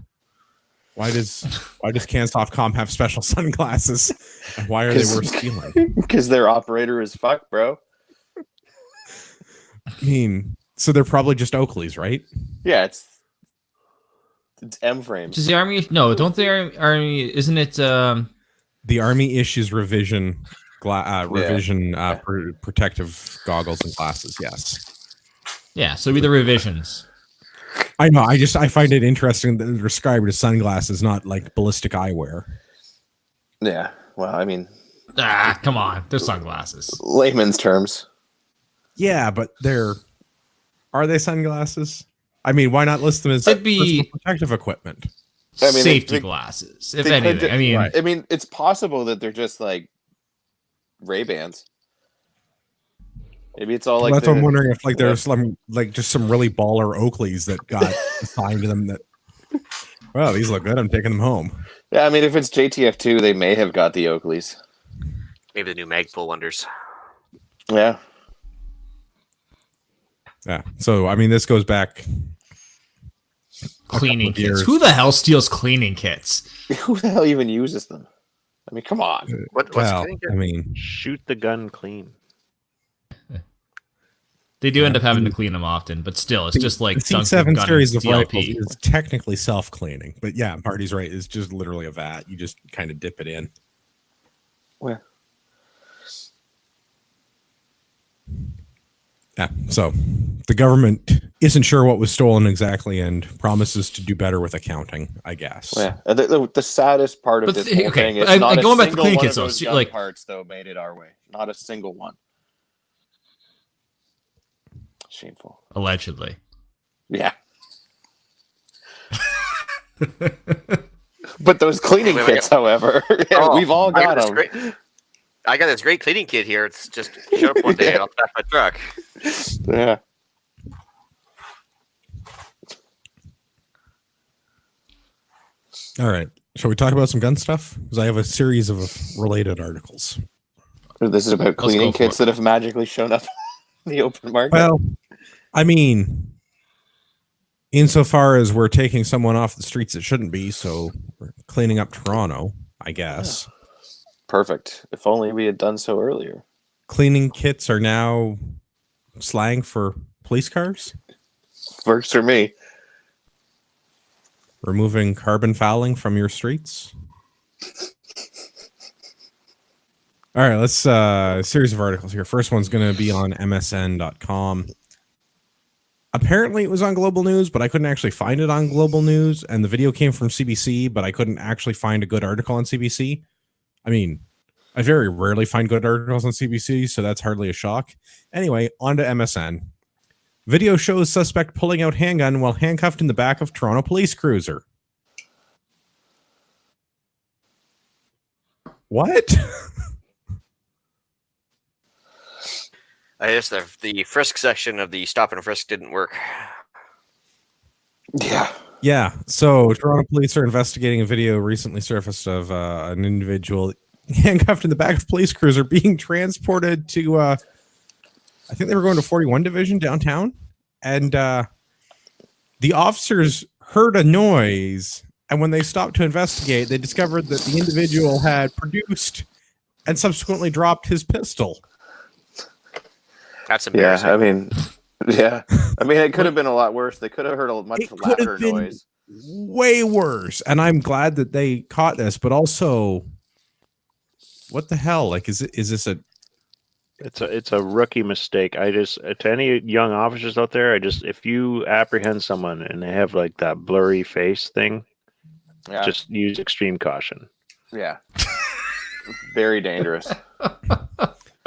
Why does Cansoftcom have special sunglasses? And why are they worth stealing? Because their operator is fucked, bro. I mean, so they're probably just Oakleys, right? Yeah, it's M frames. Does the army? No, don't the army? Isn't it? The Army issues revision protective goggles and glasses. Yes. Yeah, so it'd be the revisions. I know. I find it interesting that they're described as sunglasses, not like ballistic eyewear. Yeah. Well, I mean, Come on, they're sunglasses. layman's terms. Yeah, but are they sunglasses? I mean, why not list them as It'd be- personal protective equipment? I mean, safety glasses, if they could anything. I mean, I mean, it's possible that they're just like Ray-Bans. Maybe it's all like That's what I'm wondering if like there's some like just some really baller Oakleys that got assigned to them that. Well, these look good. I'm taking them home. Yeah, I mean, if it's JTF2, they may have got the Oakleys. Maybe the new Magpul wonders. Yeah. Yeah. So I mean, this goes back. cleaning of kits. years. Who the hell steals cleaning kits? Who the hell even uses them? I mean, come on. What's Well, cleaning kit? I mean, Shoot the gun clean. They do end up having to clean them often, but still, it's just like the Duncan C7 gun series of DLP. rifles is technically self-cleaning, but yeah, Marty's right. It's just literally a vat. You just kind of dip it in. Where? Yeah. So the government isn't sure what was stolen exactly and promises to do better with accounting, I guess. Yeah. The saddest part of But this whole okay, thing is I- not going a back to single cleaning one kits, of though, those see, gun like- parts, though, made it our way. Not a single one. Shameful. Allegedly. Yeah. But those cleaning Wait, kits, however, Oh, we've all got them. I got this great cleaning kit here. It's just showed up one day and I'll stack my truck. Yeah. All right. Shall we talk about some gun stuff? Because I have a series of related articles. This is about go cleaning for kits it. that have magically shown up in the open market. Well, I mean, insofar as we're taking someone off the streets that shouldn't be, so we're cleaning up Toronto, I guess. Perfect. If only we had done so earlier. Cleaning kits are now slang for police cars, Works for me. removing carbon fouling from your streets. All right, let's a series of articles here. First one's going to be on msn.com. Apparently it was on Global News, but I couldn't actually find it on Global News, and the video came from CBC, but I couldn't actually find a good article on CBC. I mean, I very rarely find good articles on CBC, so that's hardly a shock. Anyway, on to MSN. Video shows suspect pulling out handgun while handcuffed in the back of Toronto police cruiser. What? I guess the frisk section of the stop and frisk didn't work. Yeah. Yeah, so Toronto police are investigating a video recently surfaced of an individual handcuffed in the back of a police cruiser being transported to, I think they were going to 41 Division downtown, and the officers heard a noise, and when they stopped to investigate, they discovered that the individual had produced and subsequently dropped his pistol. That's embarrassing. Yeah, I mean, yeah. I mean, it could have been a lot worse. They could have heard a much It could have louder been noise. way worse, and I'm glad that they caught this, but also, what the hell? Like, is this a... It's a rookie mistake. I just, to any young officers out there, if you apprehend someone and they have like that blurry face thing, Yeah. just use extreme caution. Yeah. Very dangerous.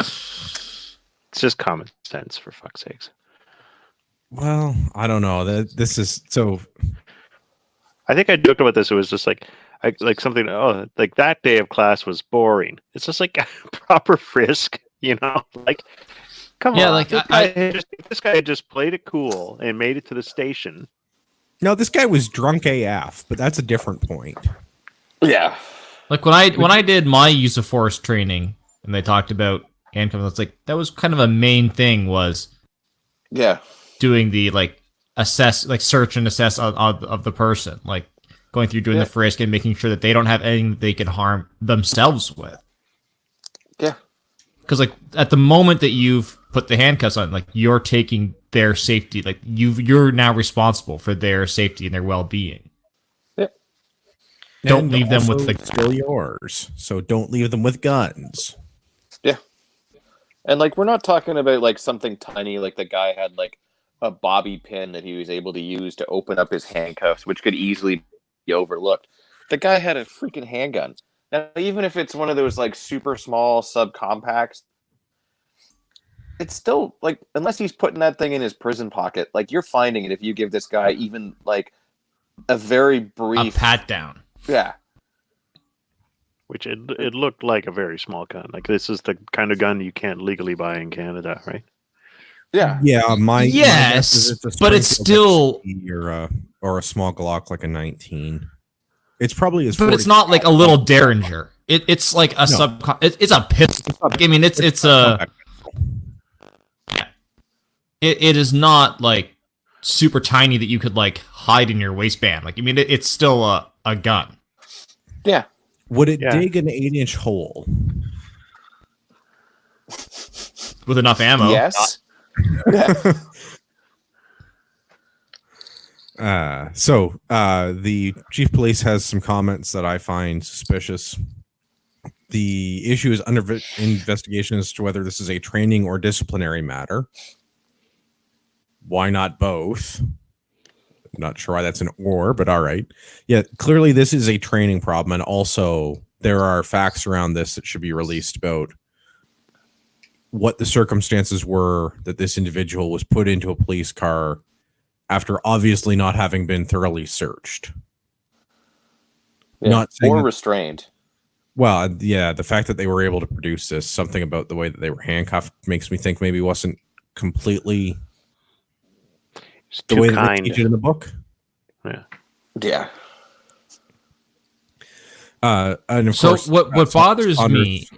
It's just common sense, for fuck's sakes. Well, I don't know. This is so... I think I joked about this. It was just like something. Oh, like that day of class was boring. It's just like proper frisk, you know. Like, come Yeah, on. like, This guy just played it cool and made it to the station. No, this guy was drunk AF, but that's a different point. Yeah. Like when I did my use of force training and they talked about handcuffs, it's like that was kind of a main thing was Yeah. doing the like search and assess of the person, like going through doing the frisk and making sure that they don't have anything that they can harm themselves with. Yeah. Because like at the moment that you've put the handcuffs on, like you're taking their safety, like you're now responsible for their safety and their well-being. Don't And leave them with also the still yours. So don't leave them with guns. Yeah. And like, we're not talking about like something tiny, like the guy had like a bobby pin that he was able to use to open up his handcuffs, which could easily be overlooked. The guy had a freaking handgun. Now, even if it's one of those like super small subcompacts, it's still like, unless he's putting that thing in his prison pocket, like you're finding it if you give this guy even like a very a brief pat down. Yeah. Which it looked like a very small gun. Like this is the kind of gun you can't legally buy in Canada, right? Yeah. Yeah, my guess is Yes, it's a but it's Springfield still. XP or a small Glock, like a 19. It's probably as. But it's not like a little Derringer. It's like a It's a pistol. I mean, it's a. It is not like super tiny that you could like hide in your waistband. Like, I mean, it's still a gun. Yeah. Would it dig an 8-inch hole? With enough ammo. Yes. The chief of police has some comments that I find suspicious. The issue is under investigation as to whether this is a training or disciplinary matter. Why not both? Not sure why that's an or, but all right. Yeah, clearly this is a training problem, and also there are facts around this that should be released about what the circumstances were that this individual was put into a police car after obviously not having been thoroughly searched. Yeah. Not saying or that, restrained. well, yeah, the fact that they were able to produce this, something about the way that they were handcuffed makes me think maybe it wasn't completely It's the too way that kind. they teach it in the book. Yeah. Yeah. And of So course, what bothers Saunders- me,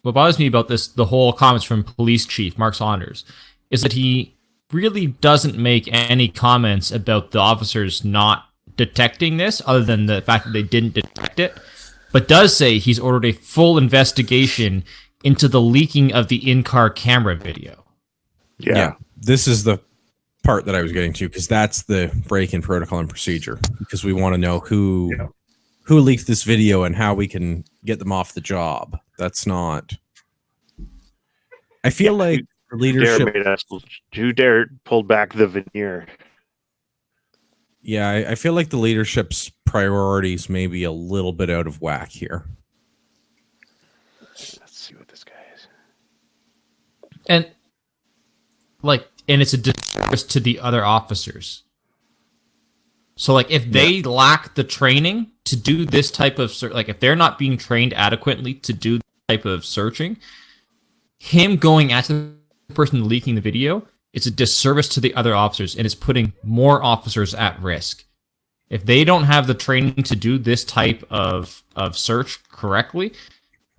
what bothers me about this, the whole comments from Police Chief Mark Saunders, is that he really doesn't make any comments about the officers not detecting this, other than the fact that they didn't detect it, but does say he's ordered a full investigation into the leaking of the in-car camera video. Yeah. This is the part that I was getting to, because that's the break-in protocol and procedure, because we want to know who leaked this video and how we can get them off the job. That's not. I feel like leadership. Who dared pulled back the veneer? Yeah, I feel like the leadership's priorities may be a little bit out of whack here. Let's see what this guy is. And it's a disservice to the other officers. So, like, if they lack the training to do this type of like, if they're not being trained adequately to do this type of searching, him going after the person leaking the video, it's a disservice to the other officers, and it's putting more officers at risk. If they don't have the training to do this type of search correctly,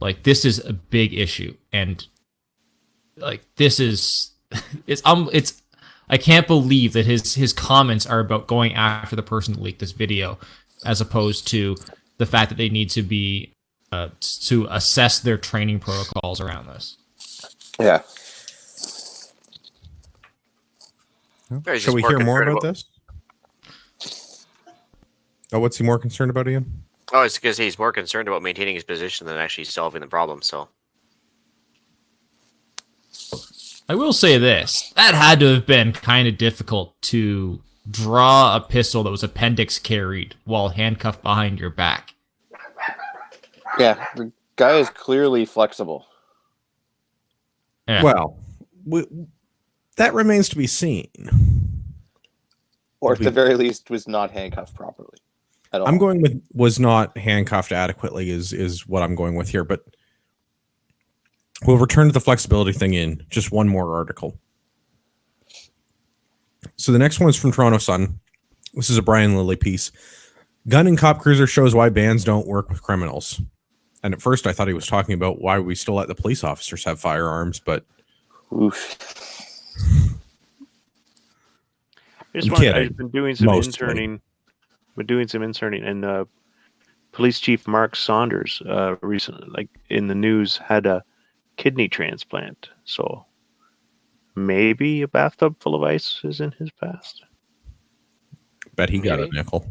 like, this is a big issue, and like, this is it's I can't believe that his comments are about going after the person that leaked this video, as opposed to the fact that they need to be to assess their training protocols around this. Yeah. Shall we hear more about this? Oh, what's he more concerned about, Ian? Oh, it's because he's more concerned about maintaining his position than actually solving the problem. So I will say this. That had to have been kind of difficult to draw a pistol that was appendix carried while handcuffed behind your back. Yeah. The guy is clearly flexible. Yeah. Well, that remains to be seen. Or at the very least was not handcuffed properly. At all. I'm going with was not handcuffed adequately is what I'm going with here, but we'll return to the flexibility thing in just one more article. So the next one is from Toronto Sun. This is a Brian Lilly piece. Gun and cop cruiser shows why bans don't work with criminals. And at first I thought he was talking about why we still let the police officers have firearms, but Oof. I've been doing some Mostly. interning. Been doing some interning, and Police Chief Mark Saunders recently, like in the news, had a kidney transplant. So maybe a bathtub full of ice is in his past. bet he got a nickel.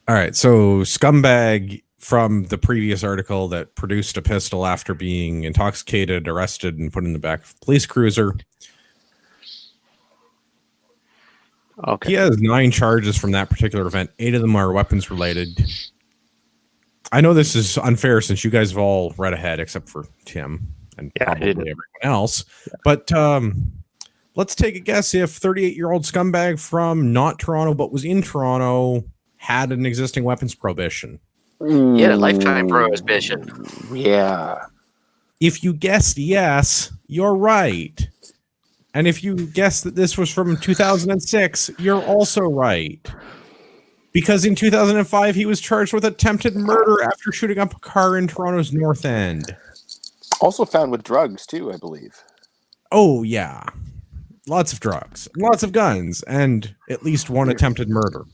All right, so scumbag from the previous article that produced a pistol after being intoxicated, arrested, and put in the back of a police cruiser. Okay. He has 9 charges from that particular event. 8 of them are weapons related. I know this is unfair since you guys have all read ahead except for Tim and probably everyone else. But Let's take a guess if 38-year-old scumbag from not Toronto but was in Toronto had an existing weapons prohibition. He had a lifetime prohibition. Yeah. If you guessed yes, you're right. And if you guessed that this was from 2006, you're also right. Because in 2005, he was charged with attempted murder after shooting up a car in Toronto's North End. Also found with drugs, too, I believe. Oh, yeah. Lots of drugs, lots of guns, and at least one attempted murder.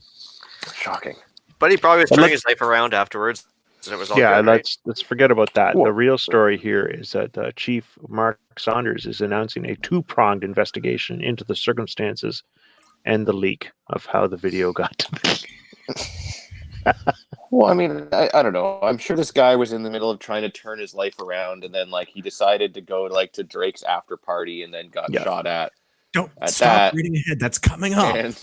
Shocking. But he probably was turning his life around afterwards. And it was all Yeah, good, right? let's forget about that. Well- The real story here is that Chief Mark Saunders is announcing a two-pronged investigation into the circumstances and the leak of how the video got to be. Well, I mean, I don't know. I'm sure this guy was in the middle of trying to turn his life around, and then he decided to go to Drake's after party, and then got shot at. Don't At stop that- reading ahead. That's coming up. And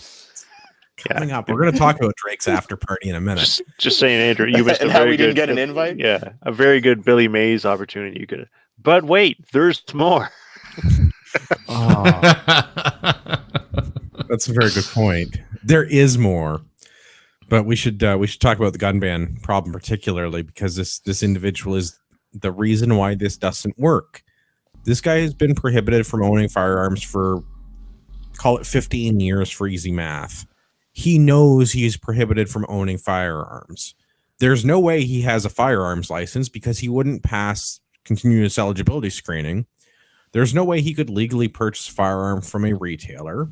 Coming up. We're going to talk about Drake's after party in a minute. Just saying, Andrew, you missed and a how very we didn't good, get an invite. yeah, a very good Billy Mays opportunity. You could, but wait, there's more. Oh, that's a very good point. There is more, but we should talk about the gun ban problem particularly because this individual is the reason why this doesn't work. This guy has been prohibited from owning firearms for, call it 15 years for easy math. He knows he's prohibited from owning firearms. There's no way he has a firearms license because he wouldn't pass continuous eligibility screening. There's no way he could legally purchase a firearm from a retailer.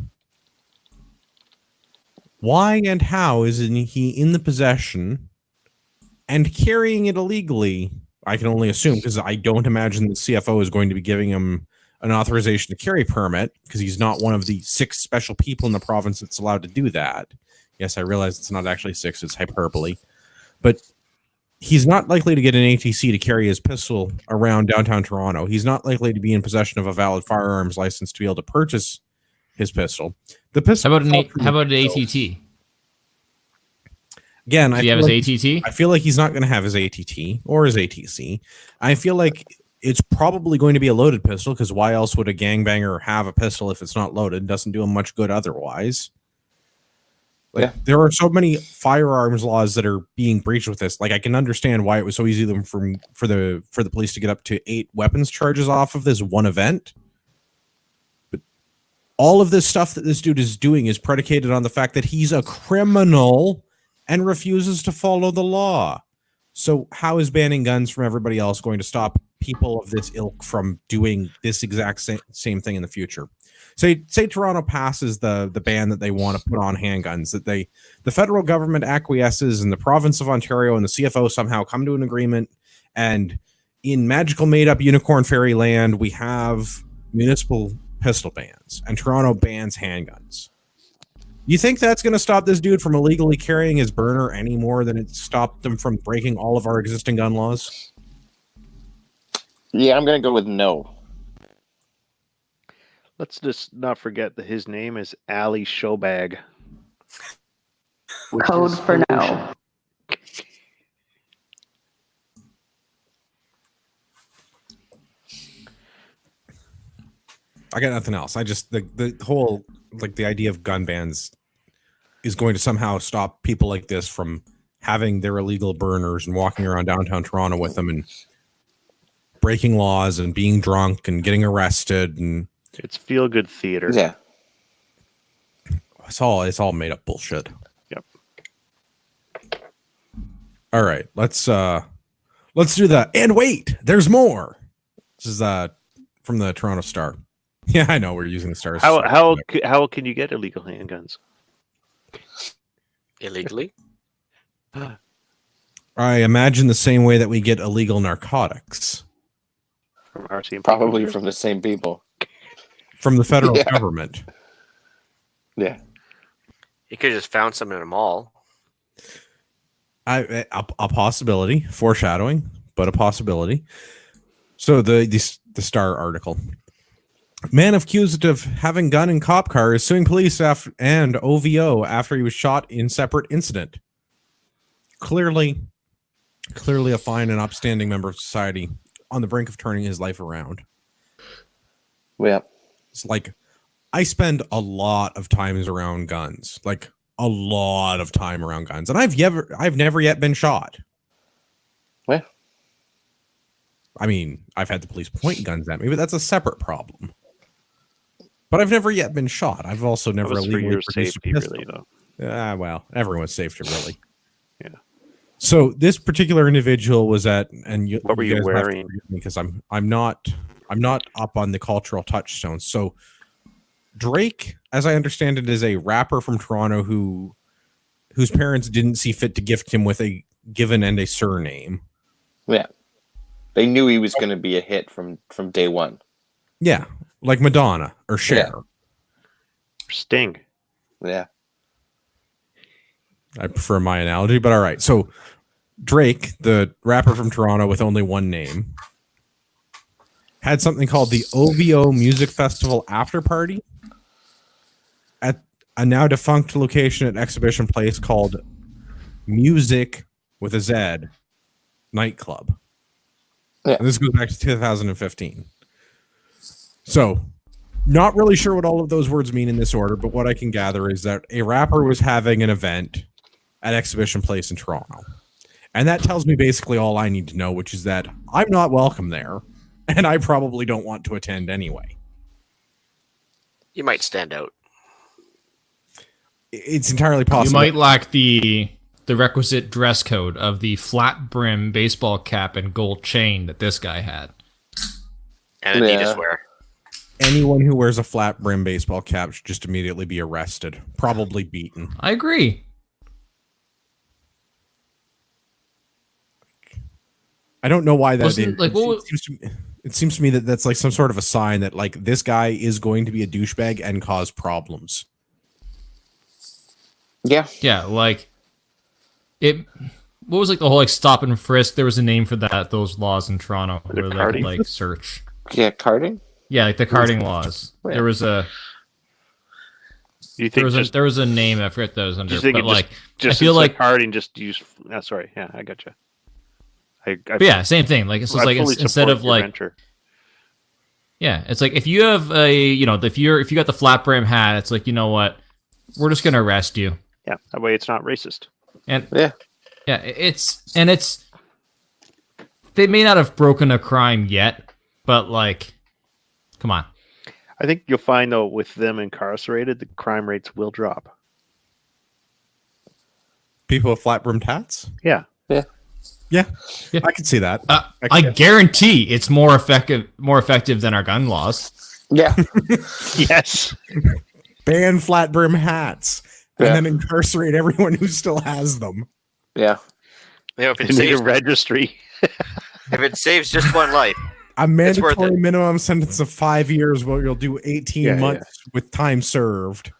Why and how is he in the possession and carrying it illegally? I can only assume because I don't imagine the CFO is going to be giving him an authorization to carry permit because he's not one of the 6 special people in the province that's allowed to do that. Yes, I realize it's not actually 6, it's hyperbole. But he's not likely to get an ATC to carry his pistol around downtown Toronto. He's not likely to be in possession of a valid firearms license to be able to purchase his pistol. The pistol. How about an ATT? Again, Does he have his ATT? I feel like he's not going to have his ATT or his ATC. I feel like it's probably going to be a loaded pistol because why else would a gangbanger have a pistol if it's not loaded? It doesn't do him much good otherwise. There are so many firearms laws that are being breached with this. I can understand why it was so easy for the police to get up to 8 weapons charges off of this one event. But all of this stuff that this dude is doing is predicated on the fact that he's a criminal and refuses to follow the law. So how is banning guns from everybody else going to stop people of this ilk from doing this exact same thing in the future? Say Toronto passes the ban that they want to put on handguns, that the federal government acquiesces and the province of Ontario and the CFO somehow come to an agreement, and in magical made-up unicorn fairyland, we have municipal pistol bans, and Toronto bans handguns. You think that's going to stop this dude from illegally carrying his burner any more than it stopped them from breaking all of our existing gun laws? Yeah, I'm going to go with no. Let's just not forget that his name is Ali Showbag. which Code is for no. pollution. I got nothing else. I just the whole the idea of gun bans is going to somehow stop people like this from having their illegal burners and walking around downtown Toronto with them and breaking laws and being drunk and getting arrested, and It's feel-good theater. Yeah. it's all made up bullshit. Yep. All right, let's do that. And wait, there's more. This is from the Toronto Star. Yeah, I know we're using the Stars. How can you get illegal handguns? Illegally? I imagine the same way that we get illegal narcotics From RC Probably from the same people. from the federal Yeah. government. Yeah. You could have just found some in a mall. A possibility, foreshadowing, but a possibility. So the Star article. Man accused of having gun in cop car is suing police and OVO after he was shot in separate incident. Clearly a fine and upstanding member of society on the brink of turning his life around. Yeah. It's like, I spend a lot of times around guns, like a lot of time around guns, and I've never yet been shot. Well, I mean, I've had the police point guns at me, but that's a separate problem. But I've never yet been shot. I've also That never was for illegally your produced a safety, pistol. really, though. Well, everyone's safe to really. Yeah. So this particular individual was at, and What were you guys have to wearing? forgive me because I'm not up on the cultural touchstones. So Drake, as I understand it, is a rapper from Toronto whose parents didn't see fit to gift him with a given and a surname. yeah. They knew he was going to be a hit from day one. Yeah, like Madonna or Cher. Yeah. Sting. Yeah. I prefer my analogy, but all right. So Drake, the rapper from Toronto with only one name, had something called the OVO Music Festival After Party at a now defunct location at Exhibition Place called Music with a Z nightclub. Yeah. And this goes back to 2015. So, not really sure what all of those words mean in this order, but what I can gather is that a rapper was having an event at Exhibition Place in Toronto. And that tells me basically all I need to know, which is that I'm not welcome there, and I probably don't want to attend anyway. You might stand out. It's entirely possible. You might lack the requisite dress code of the flat brim baseball cap and gold chain that this guy had. And Adidas wear. Anyone who wears a flat brim baseball cap should just immediately be arrested, probably beaten. I agree. I don't know why that Wasn't, is. like, what It seems to me that that's like some sort of a sign that like this guy is going to be a douchebag and cause problems. Yeah. Yeah, like it. What was like the whole like stop and frisk? There was a name for that. Those laws in Toronto where they could carding? like search. Yeah, carding? Yeah, like the carding laws. Yeah. There was a You think there was a name. I forget that was under. you think But it like just I feel like carding, just use. Sorry, yeah, I gotcha. but yeah, same thing. Like it's just I like fully instead of support your like venture. yeah, it's like if you have a if you got the flat brim hat, it's like you know what, we're just gonna arrest you. Yeah, that way it's not racist. And Yeah. yeah, it's they may not have broken a crime yet, but like, come on. I think you'll find though with them incarcerated, the crime rates will drop. People with flat brimmed hats? Yeah. Yeah, Yeah. I can see that. I guarantee it's more effective than our gun laws. Yeah. Yes. Ban flat brim hats and Yeah. then incarcerate everyone who still has them. Yeah. You know, if You it need a saves, registry. if it saves just one life, A worth mandatory it. minimum sentence of 5 years where you'll do 18 Yeah, months with time served.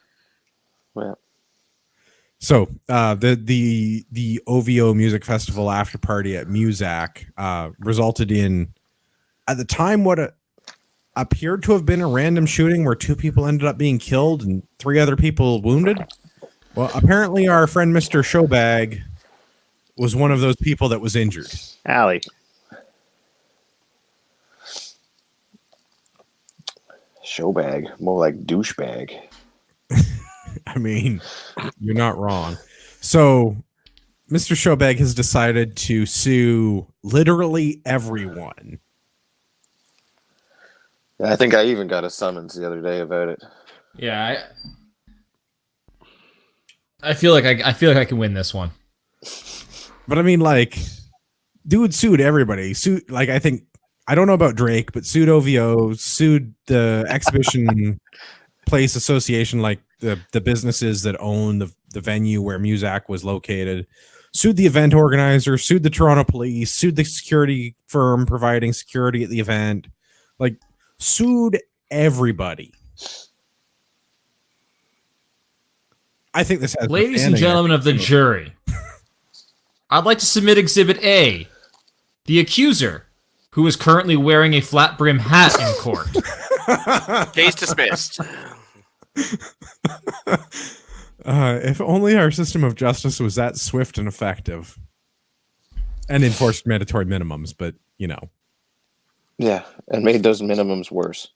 Well, So the OVO Music Festival after party at Muzak resulted in, at the time, what appeared to have been a random shooting where 2 people ended up being killed and 3 other people wounded. Well, apparently our friend Mr. Showbag was one of those people that was injured. Allie. showbag. More like douchebag. I mean, you're not wrong. So Mr. Showbag has decided to sue literally everyone. Yeah, I think I even got a summons the other day about it. Yeah, I feel like I can win this one. But I mean, like, dude sued everybody. Sued, like, I don't know about Drake, but sued OVO, sued the Exhibition Place Association, like the businesses that own the venue where Muzak was located, sued the event organizer, sued the Toronto police, sued the security firm providing security at the event, like, sued everybody. I think this has Ladies and standing gentlemen of the there. jury, I'd like to submit Exhibit A, the accuser, who is currently wearing a flat brim hat in court. case dismissed. If only our system of justice was that swift and effective, and enforced mandatory minimums, but you know, Yeah, and made those minimums worse.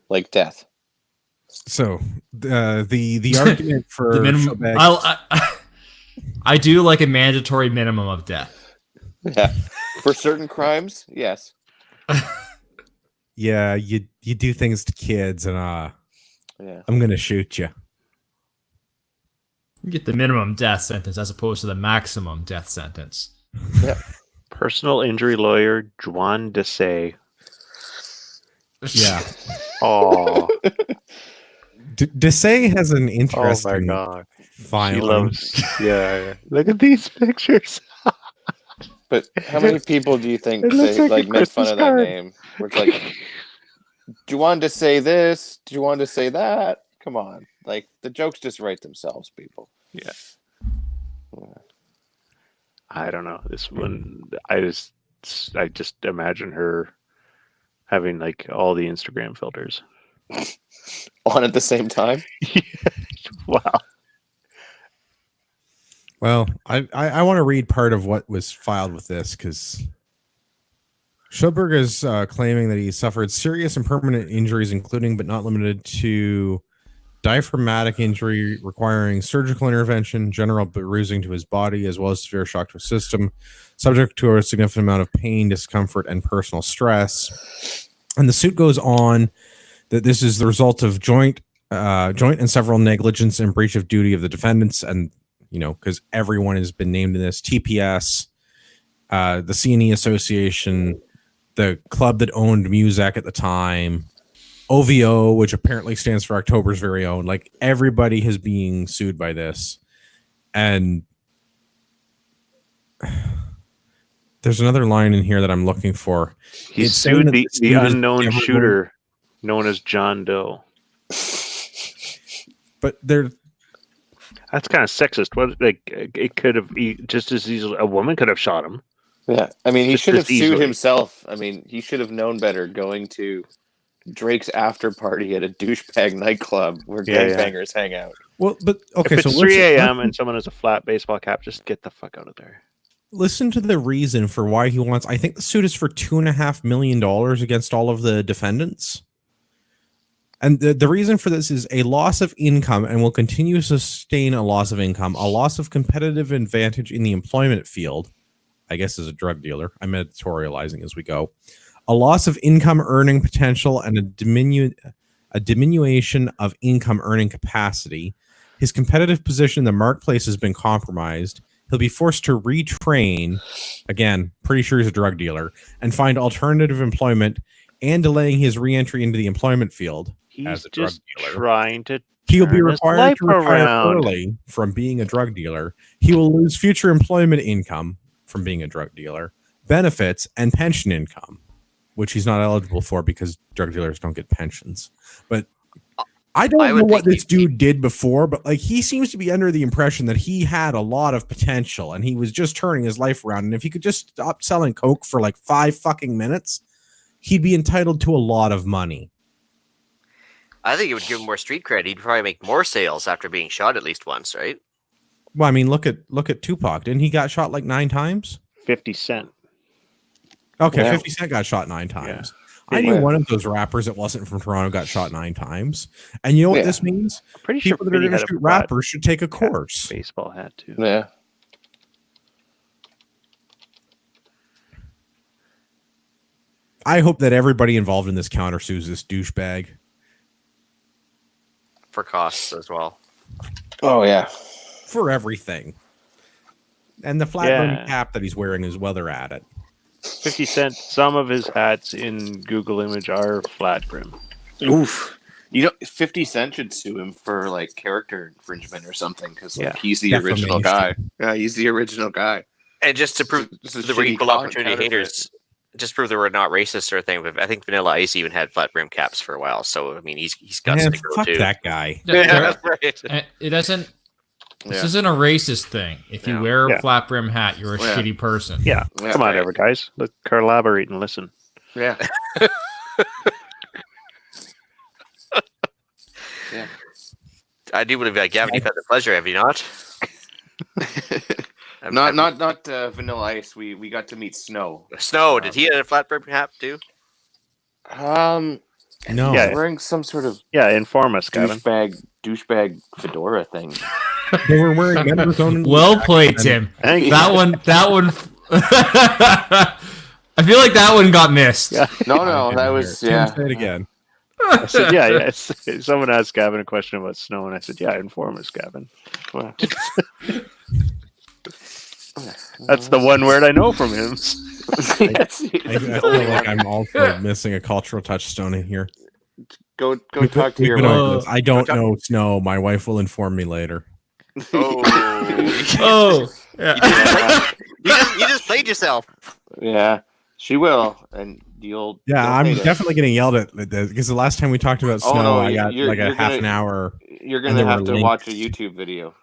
Like death. So the argument for The minimum. showbags- I do like a mandatory minimum of death. Yeah. For certain crimes, yes. yeah, you do things to kids, and Yeah. I'm gonna shoot you. You get the minimum death sentence as opposed to the maximum death sentence. Yeah. Personal injury lawyer Juan Desai. Yeah, Oh, Desai has an oh my interesting god. filing. She loves. Yeah. Look at these pictures. But how many people do you think It looks say, like a made fun Christmas of that card. name? Where it's like, do you want to say this? Do you want to say that? Come on. Like, the jokes just write themselves, people. Yeah. I don't know. This one, I just imagine her having like all the Instagram filters. On at the same time? Wow. Well, I want to read part of what was filed with this because Schulberg is claiming that he suffered serious and permanent injuries, including but not limited to diaphragmatic injury requiring surgical intervention, general bruising to his body, as well as severe shock to his system, subject to a significant amount of pain, discomfort, and personal stress. And the suit goes on that this is the result of joint and several negligence and breach of duty of the defendants, and because everyone has been named in this: TPS, the C&E Association, the club that owned Muzak at the time, OVO, which apparently stands for October's Very Own. Like, everybody is being sued by this. And there's another line in here that I'm looking for. He It's saying sued that the this dude is unknown never shooter known as John Doe. But they're That's kind of sexist. What, like, it could have just as easily a woman could have shot him. Yeah. I mean, he Just should as have sued easily. himself. I mean, he should have known better going to Drake's after party at a douchebag nightclub where Yeah, yeah. gangbangers hang out. well, but okay. If So it's 3 a.m. listen, and someone has a flat baseball cap, just get the fuck out of there. listen to the reason for why he wants. I think the suit is for $2.5 million against all of the defendants. And the reason for this is a loss of income and will continue to sustain a loss of income, a loss of competitive advantage in the employment field, I guess as a drug dealer. I'm editorializing as we go. A loss of income earning potential and a diminution of income earning capacity. His competitive position in the marketplace has been compromised. He'll be forced to retrain, again, pretty sure he's a drug dealer, and find alternative employment and delaying his reentry into the employment field. He's As a drug just dealer. trying to. He'll be turn his required life to retire around. early from being a drug dealer. He will lose future employment income from being a drug dealer, benefits, and pension income, which he's not eligible for because drug dealers don't get pensions. But I don't know would what think this dude did before, but like, he seems to be under the impression that he had a lot of potential and he was just turning his life around. And if he could just stop selling coke for like 5 fucking minutes, he'd be entitled to a lot of money. I think it would give him more street cred. He'd probably make more sales after being shot at least once, right? Well, I mean, look at Tupac. Didn't he got shot like 9 times? 50 Cent. Okay, Yeah. 50 Cent got shot 9 times. Yeah. I knew Yeah. one of those rappers that wasn't from Toronto got shot 9 times. And you know what Yeah. this means? I'm pretty sure People that are 50 going to had a shoot flat rappers should take a course. baseball hat too. Yeah. I hope that everybody involved in this counter sues this douchebag. For costs as well. Oh, yeah. For everything. And the flat Yeah. brim cap that he's wearing is while they're at it. 50 Cent. Some of his hats in Google Image are flat brim. Oof. 50 Cent should sue him for like character infringement or something because Yeah. he's the original guy. Defamation. Yeah, he's the original guy. And just to prove This is the shitty equal opportunity counterfeit. haters, just prove that we're not racist or anything. But I think Vanilla Ice even had flat brim caps for a while. So I mean, he's got Man, to go fuck too. that guy. Yeah, that's right. It doesn't. This Yeah. isn't a racist thing. If you Yeah. wear a Yeah. flat brim hat, you're a Yeah. shitty person. Yeah. Yeah, Come on, right. ever guys. Let's collaborate and listen. Yeah. Yeah. I do believe, Gavin, you've had the pleasure, have you not? Not Vanilla Ice. We got to meet Snow. Snow. Did he have a flat brim cap too? No. Yeah. Wearing some sort of Yeah, inform us, Gavin. douchebag fedora thing. They were wearing members only. Well played, Tim. Thank you. That one. I feel like that one got missed. Yeah. No, that was Tim, say it again. I said, yeah. Someone asked Gavin a question about snow, and I said, yeah, inform us, Gavin. Well, That's the one word I know from him. yes. I feel like I'm also missing a cultural touchstone in here. Go talk to your We've been wife. over this. I don't know snow. My wife will inform me later. Oh, Oh, yeah. you just played yourself. Yeah, she will, and you'll. Yeah, you'll I'm hate it. definitely getting yelled at because the last time we talked about Oh, snow, no, I got you're- like a you're half gonna- an hour. You're and gonna there have were to links. watch a YouTube video.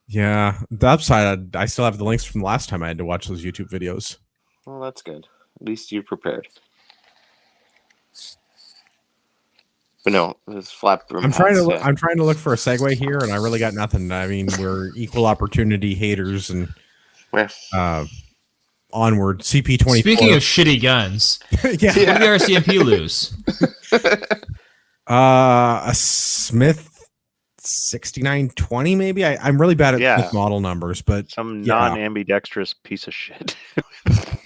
Yeah, the upside, I still have the links from the last time I had to watch those YouTube videos. Well, that's good. At least you're prepared. But no, this flap room. I'm trying to hats, I'm trying to look for a segue here, and I really got nothing. I mean, we're equal opportunity haters, and yeah. onward. CP24. Speaking of shitty guns, yeah, what did the RCMP lose? a Smith 6920, maybe. I'm really bad at Yeah. Smith model numbers, but Some Yeah. non-ambidextrous piece of shit.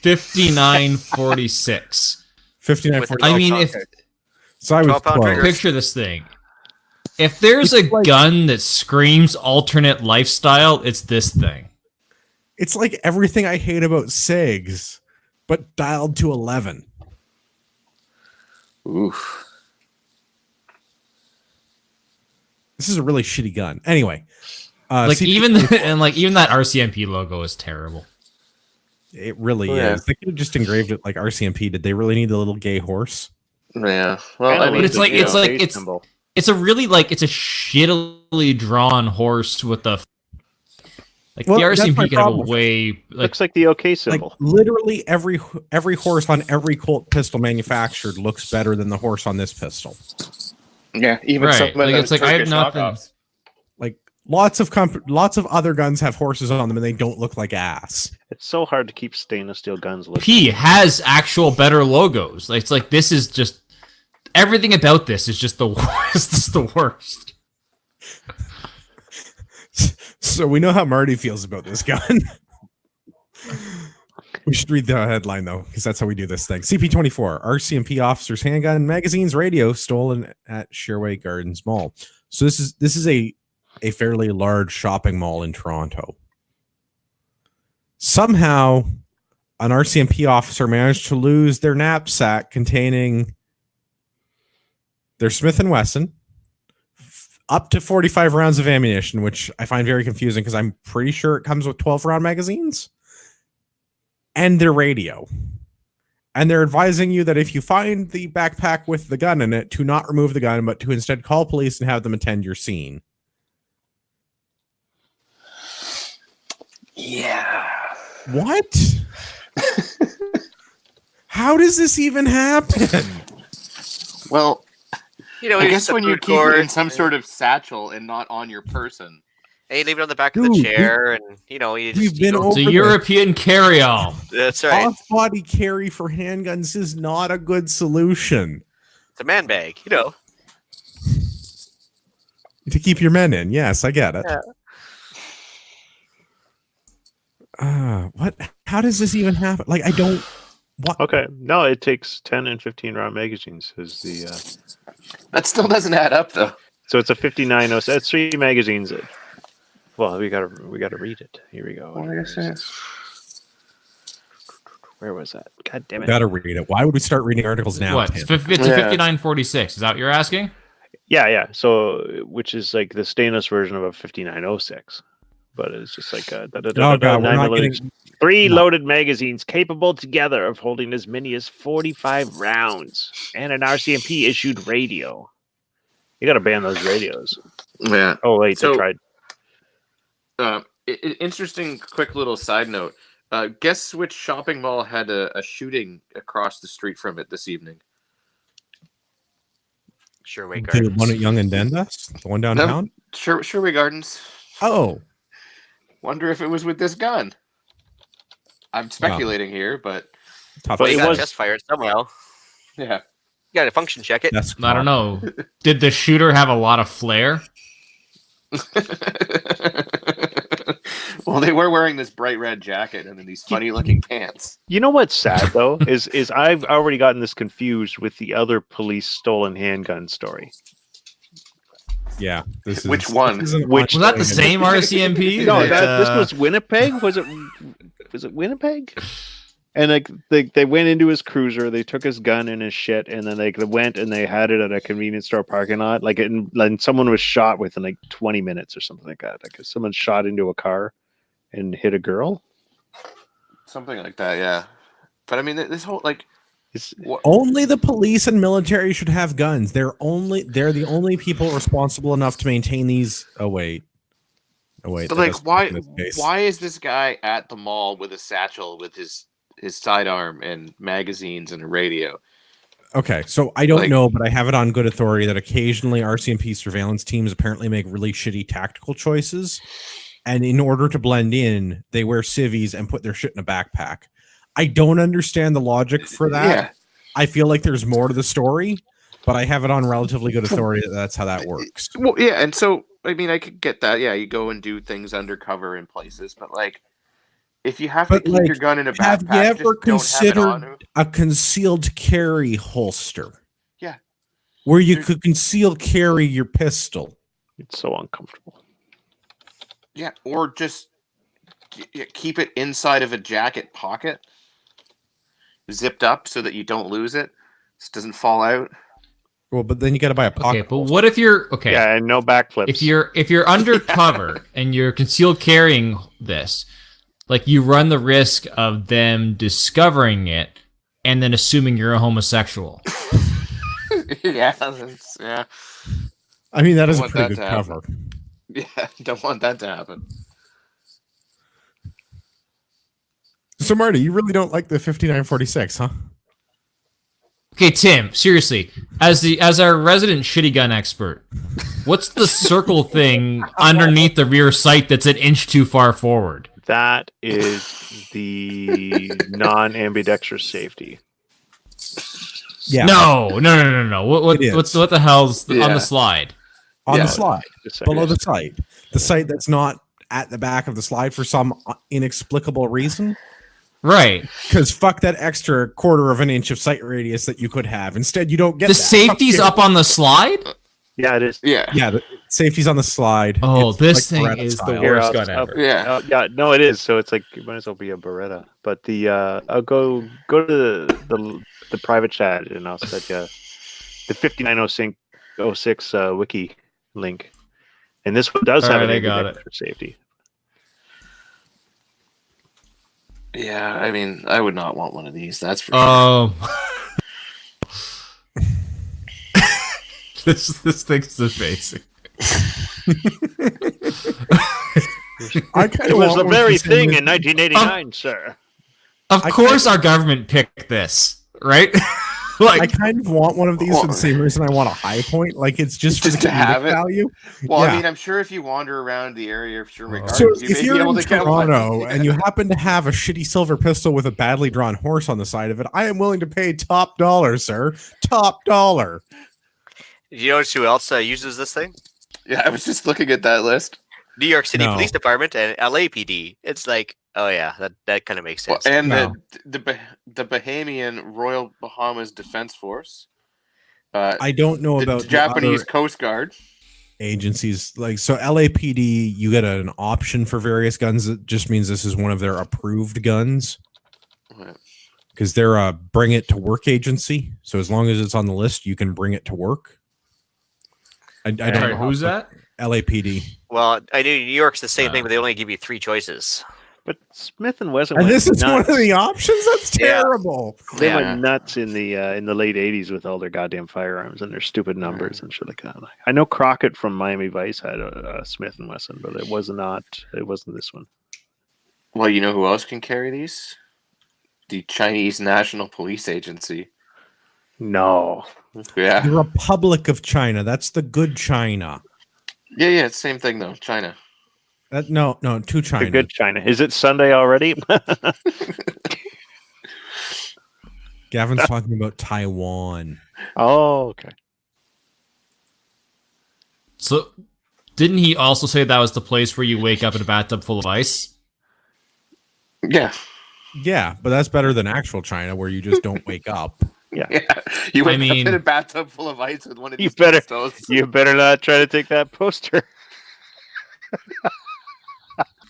5946. 5940. I mean, if So I was 12-pound close. trigger. picture this thing, if there's a gun that screams alternate lifestyle, it's this thing. It's like everything I hate about SIGs, but dialed to 11. Oof. This is a really shitty gun. Anyway, Like CP even even that RCMP logo is terrible. it really Oh, yeah. is. They could have just engraved it like RCMP. Did they really need the little gay horse? Yeah. Well, Kinda I mean, But it's like you know, base symbol. it's a really it's a shittily drawn horse with a Well, the that's my RCMP can have a problem. way Looks like the OK Like symbol. literally every horse on every Colt pistol manufactured looks better than the horse on this pistol. yeah, even Right. some of Like, the it's like I have Turkish nothing. knockoffs. Like lots of other guns have horses on them and they don't look like ass. It's so hard to keep stainless steel guns looking. P has actual better logos. Like, it's like this is just everything about this is just the worst. It's the worst. So we know how Marty feels about this gun. We should read the headline though, because that's how we do this thing. CP24, RCMP officer's handgun, magazines, radio stolen at Sherway Gardens Mall. So this is a fairly large shopping mall in Toronto. Somehow, an RCMP officer managed to lose their knapsack containing their Smith & Wesson, up to 45 rounds of ammunition, which I find very confusing because I'm pretty sure it comes with 12-round magazines, and their radio. And they're advising you that if you find the backpack with the gun in it, to not remove the gun, but to instead call police and have them attend your scene. Yeah. What? How does this even happen? Well, You know, I here's guess the when you food keep it court, in some sort of satchel and not on your person. Hey, leave it on the back of the Dude, chair, and you know, you just, we've been you over It's a this. European carry-all. That's right. Off-body carry for handguns is not a good solution. It's a man bag, you know. To keep your men in. Yes, I get it. What? How does this even happen? Like, I don't. What? Okay, no, it takes 10 and 15 round magazines. Is the That still doesn't add up, though. so it's a 59. Oh, so that's 3 magazines. Well, we gotta read it. Here we go. Where was that? God damn it! Gotta read it. Why would we start reading articles now? What? Tim? It's a Yeah. 5946. Is that what you're asking? Yeah. So, which is like the stainless version of a 5906, but it's just like a Oh, God, we're not getting. 3 loaded magazines capable together of holding as many as 45 rounds, and an RCMP issued radio. You gotta ban those radios. Yeah. Oh wait, So- they tried. Interesting, quick little side note. Guess which shopping mall had a shooting across the street from it this evening? Sure, wait, The one at Young and Dundas? The one downtown? Sherway Gardens. Oh. Wonder if it was with this gun. I'm speculating here, but Tough. But They it got was- test fired somehow. yeah. You got to function check it. That's I don't know. Did the shooter have a lot of flair? Well, they were wearing this bright red jacket and then these funny looking pants. You know what's sad though is I've already gotten this confused with the other police stolen handgun story. Yeah. Which one? this is an Which- Was that the ongoing- same RCMP? No, that, this was Winnipeg. Was it Winnipeg? And like they went into his cruiser, they took his gun and his shit, and then they went and they had it at a convenience store parking lot. And someone was shot within like 20 minutes or something like that. Like someone shot into a car and hit a girl. Something like that, yeah. But I mean, this whole like Only the police and military should have guns. They're the only people responsible enough to maintain these. Oh wait. But that like, doesn't why? work in this case. Why is this guy at the mall with a satchel with his sidearm and magazines and a radio? Okay, so I don't Like- know, but I have it on good authority that occasionally RCMP surveillance teams apparently make really shitty tactical choices, and in order to blend in, they wear civvies and put their shit in a backpack. I don't understand the logic for that. Yeah. I feel like there's more to the story, but I have it on relatively good authority that that's how that works. Well, yeah, and so I mean, I could get that. Yeah, you go and do things undercover in places, but like, if you have to But, keep like, your gun in a Have backpack, you ever just don't have it considered on. a concealed carry holster? Yeah. Where you There's- could conceal carry your pistol. It's so uncomfortable. Yeah, or just keep it inside of a jacket pocket, zipped up so that you don't lose it. It doesn't fall out. Well, but then you got to buy a pocket. okay, but what if you're okay? Yeah, and no backflips. If you're undercover and you're concealed carrying this, like you run the risk of them discovering it and then assuming you're a homosexual. Yeah. I mean, that is a want pretty that good to happen. cover. Yeah, don't want that to happen. So, Marty, you really don't like the 5946, huh? Okay, Tim, seriously, as our resident shitty gun expert, what's the circle thing underneath the rear sight that's an inch too far forward? That is the non-ambidextrous safety. Yeah. No. What It is. what the hell's on Yeah. the slide? On Yeah. the slide, Just a below second. the sight. The sight that's not at the back of the slide for some inexplicable reason. Right. Because fuck that extra quarter of an inch of sight radius that you could have. Instead, you don't get The that. safety's Fuck up on the slide? Yeah, it is. Yeah. Yeah, the safety's on the slide. Oh, It's this like thing Beretta is the style. worst Here, gun I'll- ever. Yeah. Yeah, no, it is. So it's like it might as well be a Beretta. But the I'll go to the private chat and I'll set you the 5906 wiki link. And this one does have Alright, an I got ambidextrous safety. Yeah, I mean, I would not want one of these. That's for Um, this thing's amazing. I kind It of was the very thing in 1989, sir. Of I course, our government picked this, right? I like, kind of want one of these for the same reason I want a high point. Like it's just for Just the to have comedic it? value. Well, Yeah. I mean, I'm sure if you wander around the area of Sherman Gardens, So you if may be you're able in to get one. Toronto and you happen to have a shitty silver pistol with a badly drawn horse on the side of it, I am willing to pay top dollar, sir. Top dollar. You notice who else uses this thing? Yeah, I was just looking at that list. New York City No. Police Department and LAPD. It's like, oh yeah, that kind of makes Well, sense. and No. the Bahamian Royal Bahamas Defense Force. I don't know The about the Japanese other Coast Guard. agencies. Like so, LAPD, you get an option for various guns. That just means this is one of their approved guns Right. because they're a bring it to work agency. So as long as it's on the list, you can bring it to work. I don't sorry, know who's that? LAPD. Well, I knew New York's the same thing, but they only give you 3 choices. But Smith and Wesson And went this is one nuts. of the options. That's Yeah. terrible. They Yeah. went nuts in the late '80s with all their goddamn firearms and their stupid numbers and shit like that. I know Crockett from Miami Vice had a Smith and Wesson, but it wasn't this one. Well, you know who else can carry these? The Chinese National Police Agency. No, Yeah. The Republic of China. That's the good China. Yeah, it's same thing though. China. That no, to China. the good China. Is it Sunday already? Get Gavin's talking about Taiwan. Oh, okay. So, didn't he also say that was the place where you wake up in a bathtub full of ice? Yeah. Yeah, but that's better than actual China, where you just don't wake up. Yeah. You wake mean- up in a bathtub full of ice with one of You these better- toes. You better not try to take that poster.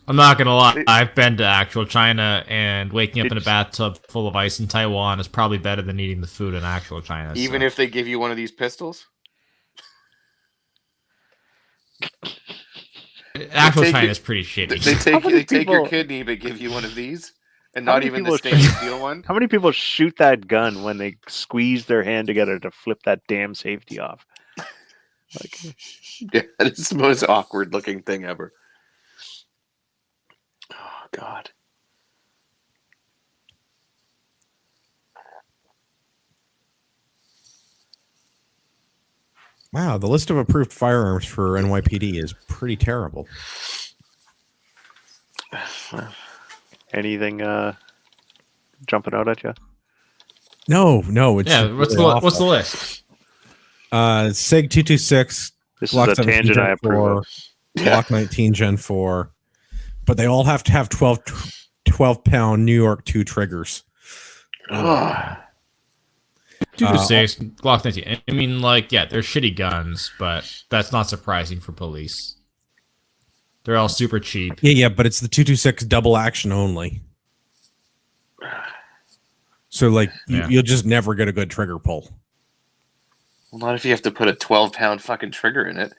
I'm not gonna lie. I've been to actual China, and waking up in a bathtub full of ice in Taiwan is probably better than eating the food in actual China. Even if they give you one of these pistols? actual take China it- is pretty shitty. They take your people- kidney but give you one of these? And How not many even people the stainless steel one? How many people shoot that gun when they squeeze their hand together to flip that damn safety off? Like, Yeah, it's the most awkward looking thing ever. Oh, God. Wow, the list of approved firearms for NYPD is pretty terrible. anything jumping out at you? No, it's yeah, what's the list? SIG 226, This Glock is a 17 tangent I Gen approve 4, of. Glock 19 Gen 4, but they all have to have 12-pound New York 2 triggers. Oh, 226, Glock 19. I mean, like, yeah, they're shitty guns, but that's not surprising for police. They're all super cheap. Yeah, but it's the 226 double action only. So, like, Yeah. you'll just never get a good trigger pull. well, not if you have to put a 12-pound fucking trigger in it.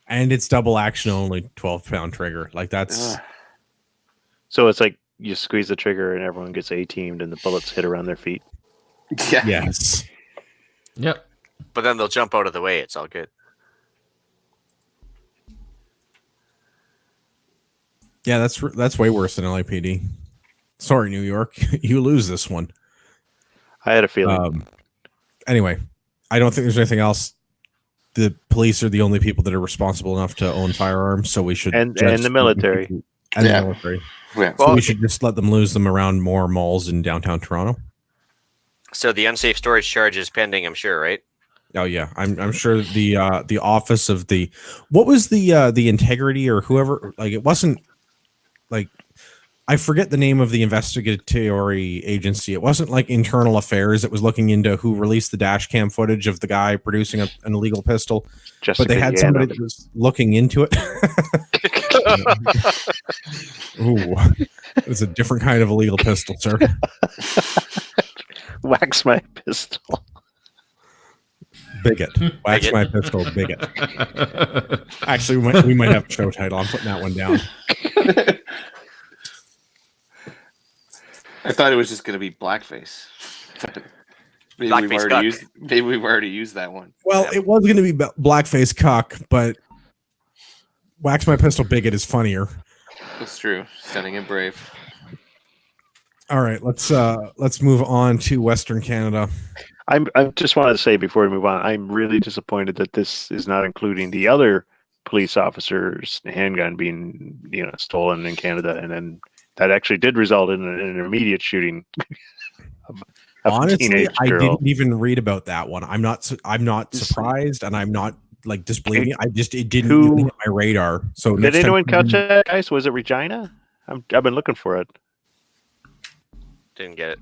And it's double action only, 12-pound trigger. Like, that's... Ugh. So it's like you squeeze the trigger and everyone gets A-teamed and the bullets hit around their feet. Yeah. Yes. Yep. But then they'll jump out of the way. It's all good. Yeah, that's way worse than LAPD. Sorry, New York. You lose this one. I had a feeling. Anyway, I don't think there's anything else. The police are the only people that are responsible enough to own firearms, so we should And just- the military. and Yeah. the military. Yeah. So we should just let them lose them around more malls in downtown Toronto. So the unsafe storage charge is pending, I'm sure, right? Oh yeah, I'm sure the office of the what was the integrity or whoever, like, it wasn't, like, I forget the name of the investigatory agency. It wasn't like internal affairs. It was looking into who released the dash cam footage of the guy producing an illegal pistol. Jessica But they had Yana. somebody that was looking into it. Ooh, it's a different kind of illegal pistol, sir. Wax my pistol. Bigot. Wax Bigot. my pistol, bigot. Actually, we might have a show title. I'm putting that one down. I thought it was just going to be blackface. maybe, Blackface we've already cuck. used, maybe we've already used that one. Well, it was going to be blackface cuck, but wax my pistol, bigot is funnier. That's true. Stunning and brave. All right, let's move on to Western Canada. I just wanted to say before we move on, I'm really disappointed that this is not including the other police officer's handgun being, stolen in Canada, and then that actually did result in an immediate shooting of a Honestly, teenage I girl. didn't even read about that one. I'm not surprised, and I'm not like disbelieving. It didn't even hit my radar. So Did next time- anyone catch that, guys? Was it Regina? I've been looking for it. Didn't get it.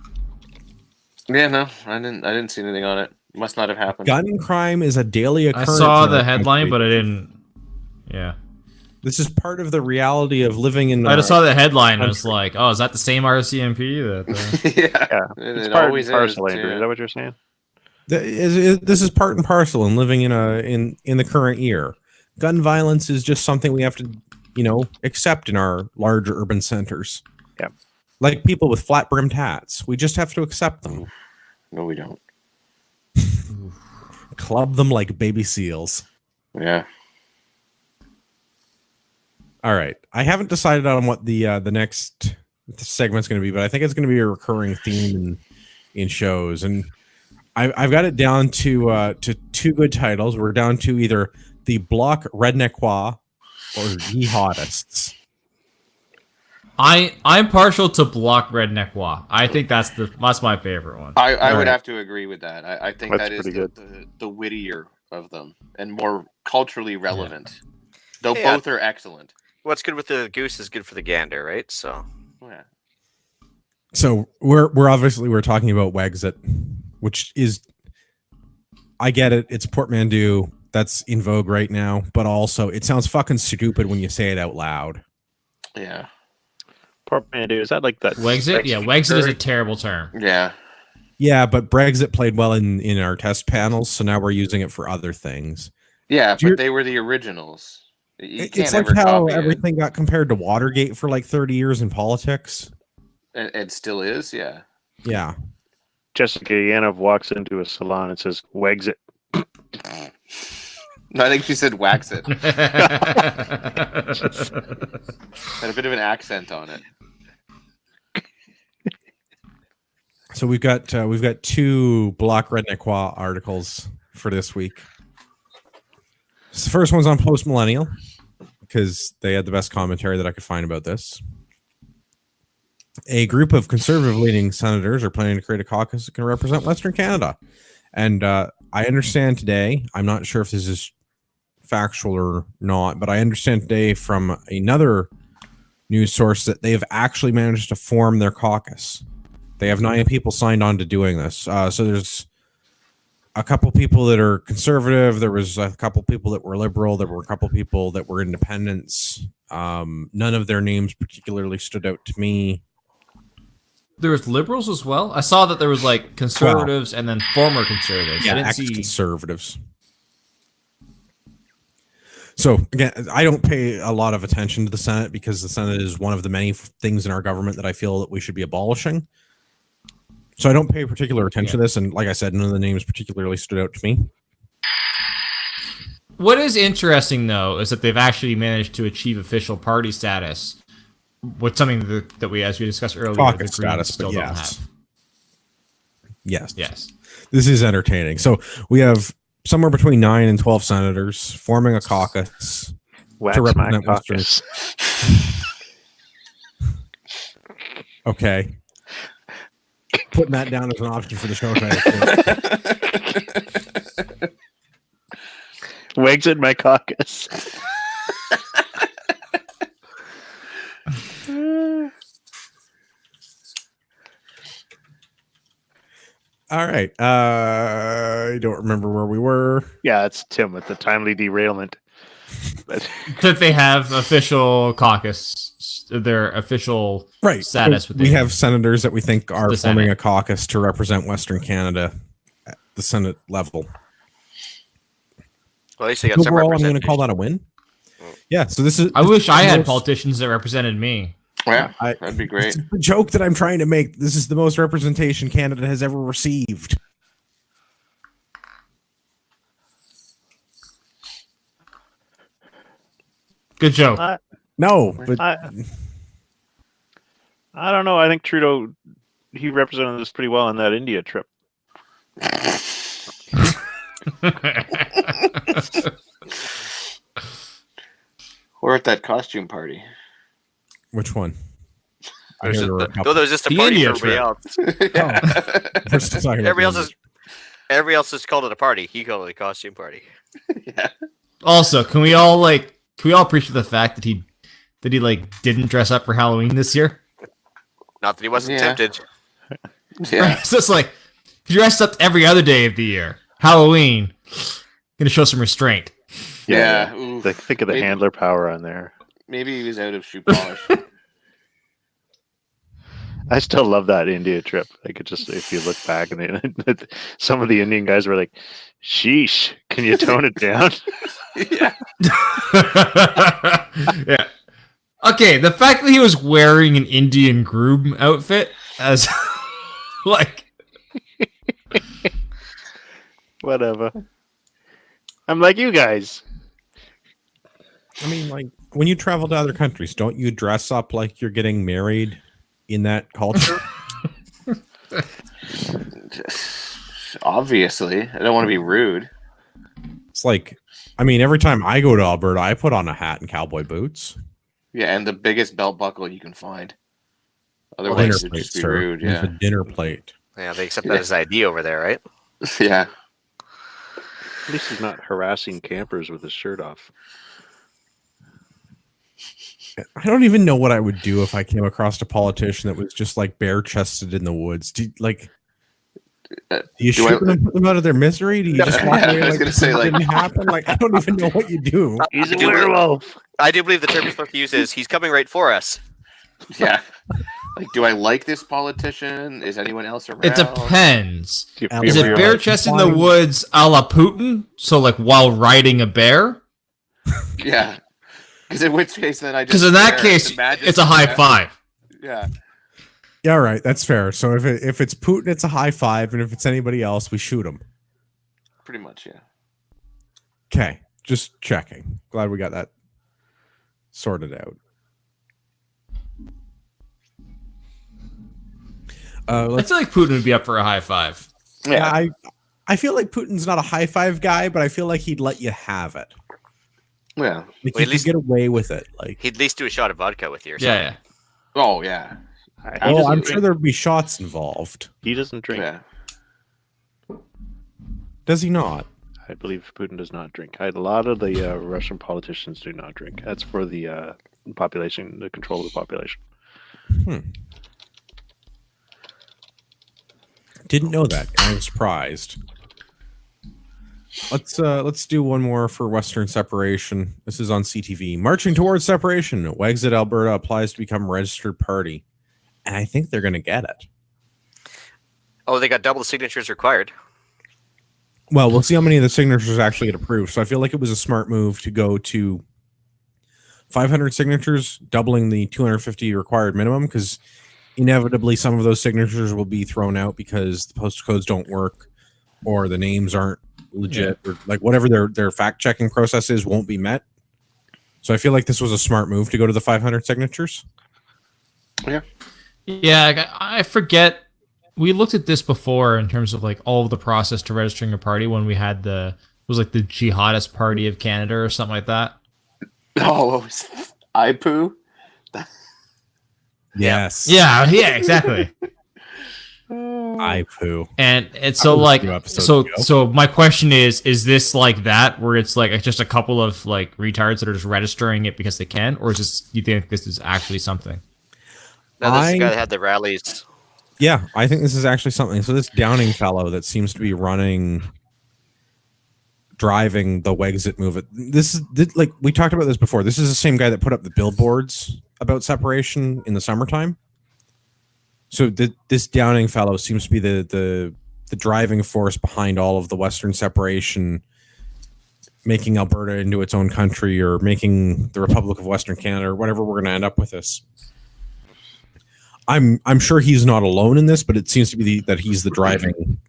Yeah, no, I didn't see anything on it. Must not have happened. Gun crime is a daily I occurrence. saw in the our headline, country. but I didn't. Yeah. This is part of the reality of living in. I just saw the headline and country. was like, oh, is that the same RCMP? That, Yeah, Yeah, it it's part always and parcel, is. Andrew. Yeah. Is that what you're saying? This is part and parcel in living in the current year. Gun violence is just something we have to, accept in our larger urban centers. Yeah. Like people with flat brimmed hats, we just have to accept them. No, we don't. Club them like baby seals. Yeah. All right. I haven't decided on what the next segment's going to be, but I think it's going to be a recurring theme in shows, and I've got it down to two good titles. We're down to either the Bloc Rednequois or Jihadists. I'm partial to Block Redneck Wa. I think that's my favorite one. I would Right. have to agree with that. I think That's that is pretty the wittier of them and more culturally relevant. Though Yeah. both are excellent. What's good with the goose is good for the gander, right? So Yeah. So we're talking about Wexit, which is, I get it. It's a portmanteau that's in vogue right now, but also it sounds fucking stupid when you say it out loud. Yeah. Portmanteau, is that like that? Wexit? Yeah, Wexit is a terrible term. Yeah. Yeah, but Brexit played well in our test panels, so now we're using it for other things. Yeah, Do you- but they were the originals. You It's can't like ever how copy it. everything got compared to Watergate for like 30 years in politics. It still is, yeah. Yeah. Jessica Yanov walks into a salon and says, "Wexit." No, I think she said wax it. Had a bit of an accent on it. So we've got two Block Redneck Wa articles for this week. So the first one's on Post Millennial because they had the best commentary that I could find about this. A group of conservative-leaning senators are planning to create a caucus that can represent Western Canada. And I understand today, I'm not sure if this is factual or not, but I understand today from another news source that they have actually managed to form their caucus. They have 9 people signed on to doing this. So there's a couple people that are conservative. There was a couple people that were liberal. There were a couple people that were independents. None of their names particularly stood out to me. There was liberals as well. I saw that there was like conservatives and then former conservatives. I didn't see. Ex-conservatives. So again, I don't pay a lot of attention to the Senate because the Senate is one of the many things in our government that I feel that we should be abolishing. So I don't pay particular attention to this, and like I said, none of the names particularly stood out to me. What is interesting, though, is that they've actually managed to achieve official party status. What's something that we, as we discussed earlier, Caucus the Greens status, still but don't yes. have. Yes. Yes. This is entertaining. So we have somewhere between 9 and 12 senators forming a caucus Wax to my represent Western. caucus. Okay. Putting that down as an option for the show title. Wexit my caucus. All right. I don't remember where we were. Yeah, it's Tim with the timely derailment. But That they have official caucus, their official Right. status. So Within we have senators that we think are the forming Senate. a caucus to represent Western Canada at the Senate level. well, at least they got some Overall, I'm going to representation. call that a win. Yeah. So this is. I wish I the had most- politicians that represented me. Yeah, I- that'd be great. It's the joke that I'm trying to make. This is the most representation Canada has ever received. Good joke. No, but I don't know. I think Trudeau, he represented us pretty well on that India trip. Or at that costume party. which one? I There's hear there were a no, couple. there's just a The party India for everybody trip. else. We're still talking about Everybody else has called it a party. He called it a costume party. Yeah. Also, can we all appreciate the fact that he didn't dress up for Halloween this year? Not that he wasn't Yeah. tempted. Yeah. It's just like he dressed up every other day of the year. Halloween, gonna show some restraint. Yeah. Oof. Think of the Maybe- handler power on there. Maybe he was out of shoe polish. I still love that India trip. Like, it just, if you look back and some of the Indian guys were like, "Sheesh, can you tone it down?" Yeah. Yeah. Okay, the fact that he was wearing an Indian groom outfit as like Whatever. I'm like, you guys. I mean, like when you travel to other countries, don't you dress up like you're getting married in that culture? Obviously. I don't want to be rude. It's like, I mean, every time I go to Alberta, I put on a hat and cowboy boots. Yeah, and the biggest belt buckle you can find. Dinner Otherwise, it'd plate, just be sir. rude. It's a Yeah. dinner plate. Yeah, they accept that as ID over there, right? Yeah. At least he's not harassing campers with his shirt off. I don't even know what I would do if I came across a politician that was just like bare chested in the woods. Do you shoot them and put them out of their misery? Do you just walk Yeah, away I was like gonna it say, like- didn't happen? Like I don't even know what you do. He's a I do believe- werewolf. I do believe the term you're supposed to use is "he's coming right for us." Yeah. Like, do I like this politician? Is anyone else around? It depends. Do you Is feel Is where it you're bare like, chest in the woods a la Putin? So like while riding a bear? Yeah. Because in which case, then I just. Because in that stare case, at the majesty it's a high of that. five. Yeah. Yeah, right. That's fair. So if it's Putin, it's a high five, and if it's anybody else, we shoot him. Pretty much, yeah. Okay, just checking. Glad we got that sorted out. I Let's. feel like Putin would be up for a high five. Yeah, I feel like Putin's not a high five guy, but I feel like he'd let you have it. Yeah. Like Well, you at could least- get away with it. Like, He'd at least do a shot of vodka with you or something. Yeah. Oh, yeah. He oh, doesn't I'm drink. sure there'd be shots involved. He doesn't drink. Yeah. Does he not? I believe Putin does not drink. A lot of the Russian politicians do not drink. That's for the population, the control of the population. Didn't know that. I'm surprised. Let's do one more for Western separation. This is on CTV. Marching towards separation. Wexit Alberta applies to become registered party, and I think they're going to get it. Oh, they got double the signatures required. Well, we'll see how many of the signatures actually get approved. So I feel like it was a smart move to go to 500 signatures, doubling the 250 required minimum, because inevitably some of those signatures will be thrown out because the postal codes don't work or the names aren't legit, or like whatever their fact checking process is won't be met. So I feel like this was a smart move to go to the 500 signatures. Yeah, I forget. We looked at this before in terms of like all of the process to registering a party when we had it was like the Jihadist Party of Canada or something like that. Oh, IPOO? Yes. Yeah, exactly. I poo. And it's so was a like few episodes so ago. so my question is this like that where it's like just a couple of like retards that are just registering it because they can, or is this, you think this is actually something? No, this is the guy I- that had the rallies. Yeah, I think this is actually something. So this Downing fellow that seems to be driving the Wexit movement. This is like we talked about this before. This is the same guy that put up the billboards about separation in the summertime. So this Downing fellow seems to be the driving force behind all of the Western separation, making Alberta into its own country or making the Republic of Western Canada or whatever we're going to end up with this. I'm sure he's not alone in this, but it seems to be that he's the driving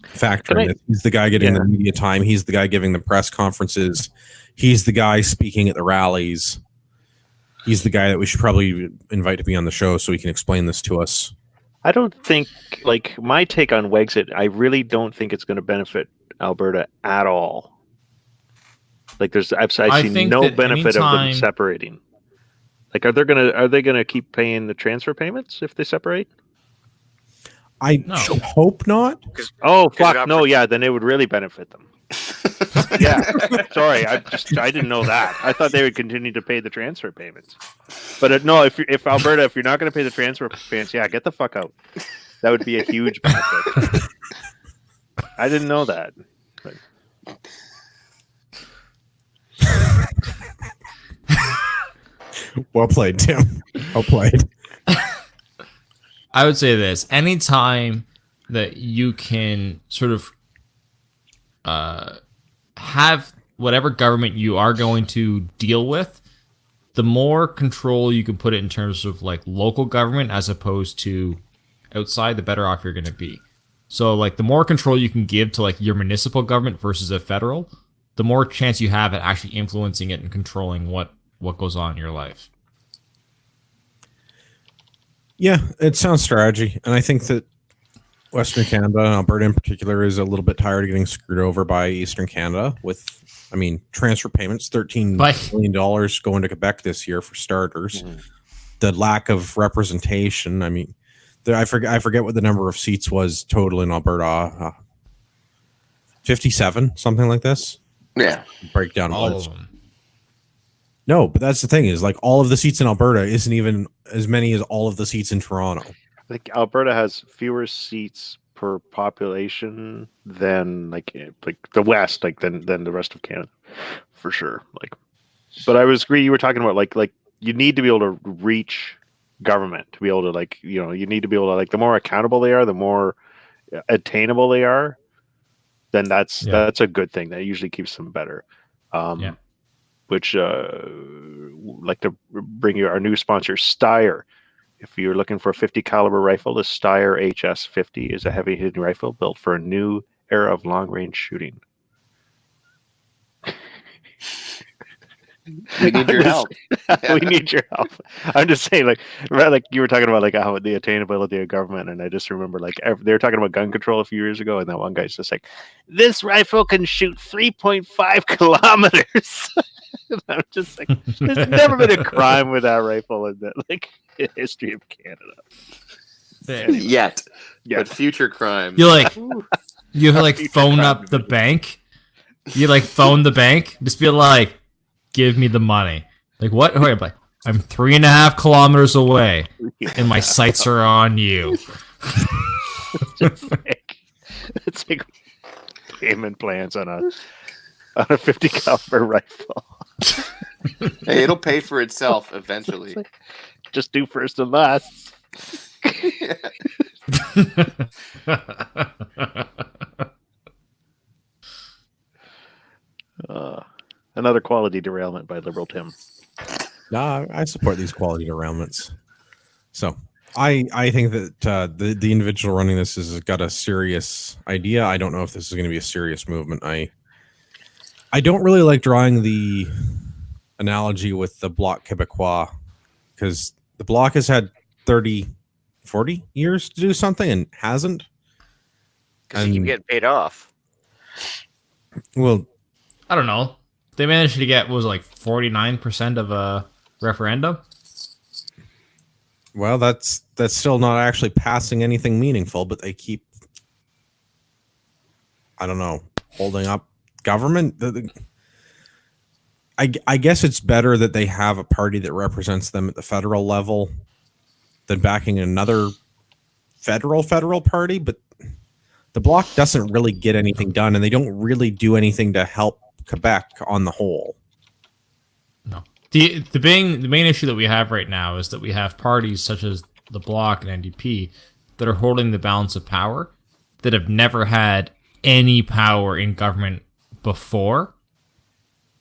factor. In this. He's the guy getting the media time. He's the guy giving the press conferences. He's the guy speaking at the rallies. He's the guy that we should probably invite to be on the show so he can explain this to us. I don't think, like, my take on Wexit, I really don't think it's going to benefit Alberta at all. Like, I've seen think no that benefit of them anytime- separating. Like, are they gonna keep paying the transfer payments if they separate? I No. should hope not. Oh 'Cause fuck, it no, yeah, then it would really benefit them. Yeah, sorry, I didn't know that. I thought they would continue to pay the transfer payments. But no, if Alberta, if you're not going to pay the transfer payments, yeah, get the fuck out. That would be a huge benefit. I didn't know that. But... Well played, Tim. Well played. I would say this: anytime that you can sort of have whatever government you are going to deal with, the more control you can put it in terms of like local government as opposed to outside, the better off you're going to be. So like the more control you can give to like your municipal government versus a federal, the more chance you have at actually influencing it and controlling what goes on in your life. Yeah, it sounds strategy, and I think that Western Canada, and Alberta in particular, is a little bit tired of getting screwed over by Eastern Canada with, I mean, transfer payments, $13 million going to Quebec this year for starters. Mhm. The lack of representation. I mean, I forget what the number of seats was total in Alberta. 57, something like this. Yeah. Breakdown All was. of them. No, but that's the thing is, like, all of the seats in Alberta isn't even as many as all of the seats in Toronto. I think Alberta has fewer seats per population than like the West, than the rest of Canada, for sure. But I was agree. You were talking about like you need to be able to reach government to be able to you need to be able to the more accountable they are, the more attainable they are. Then that's a good thing. That usually keeps them better. Which like to bring you our new sponsor, Steyr. If you're looking for a 50 caliber rifle, the Steyr HS50 is a heavy hitting rifle built for a new era of long range shooting. We need your help. We need your help. I'm just saying, like you were talking about how the attainability of government, and I just remember they were talking about gun control a few years ago, and that one guy's just like, "This rifle can shoot 3.5 kilometers." And I'm just like, "There's never been a crime with that rifle in the history of Canada Yet. Yeah. But future crime. You phone up the bank. You phone the bank. Just be like, give me the money. Like, what? Oh, I'm 3.5 kilometers away, and my sights are on you. It's like payment plans on a 50 caliber rifle. Hey, it'll pay for itself eventually. Just do first and last. Another quality derailment by Liberal Tim. Nah, I support these quality derailments. So I think that the individual running this has got a serious idea. I don't know if this is going to be a serious movement. I don't really like drawing the analogy with the Bloc Québécois, because the Bloc has had 30, 40 years to do something and hasn't. Because you keep getting paid off. Well, I don't know. They managed to get 49% of a referendum. Well, that's still not actually passing anything meaningful, but they keep, I don't know, holding up government. I guess it's better that they have a party that represents them at the federal level than backing another federal party, but the Bloc doesn't really get anything done, and they don't really do anything to help Quebec on the whole. No. The main issue that we have right now is that we have parties such as the Bloc and NDP that are holding the balance of power that have never had any power in government before.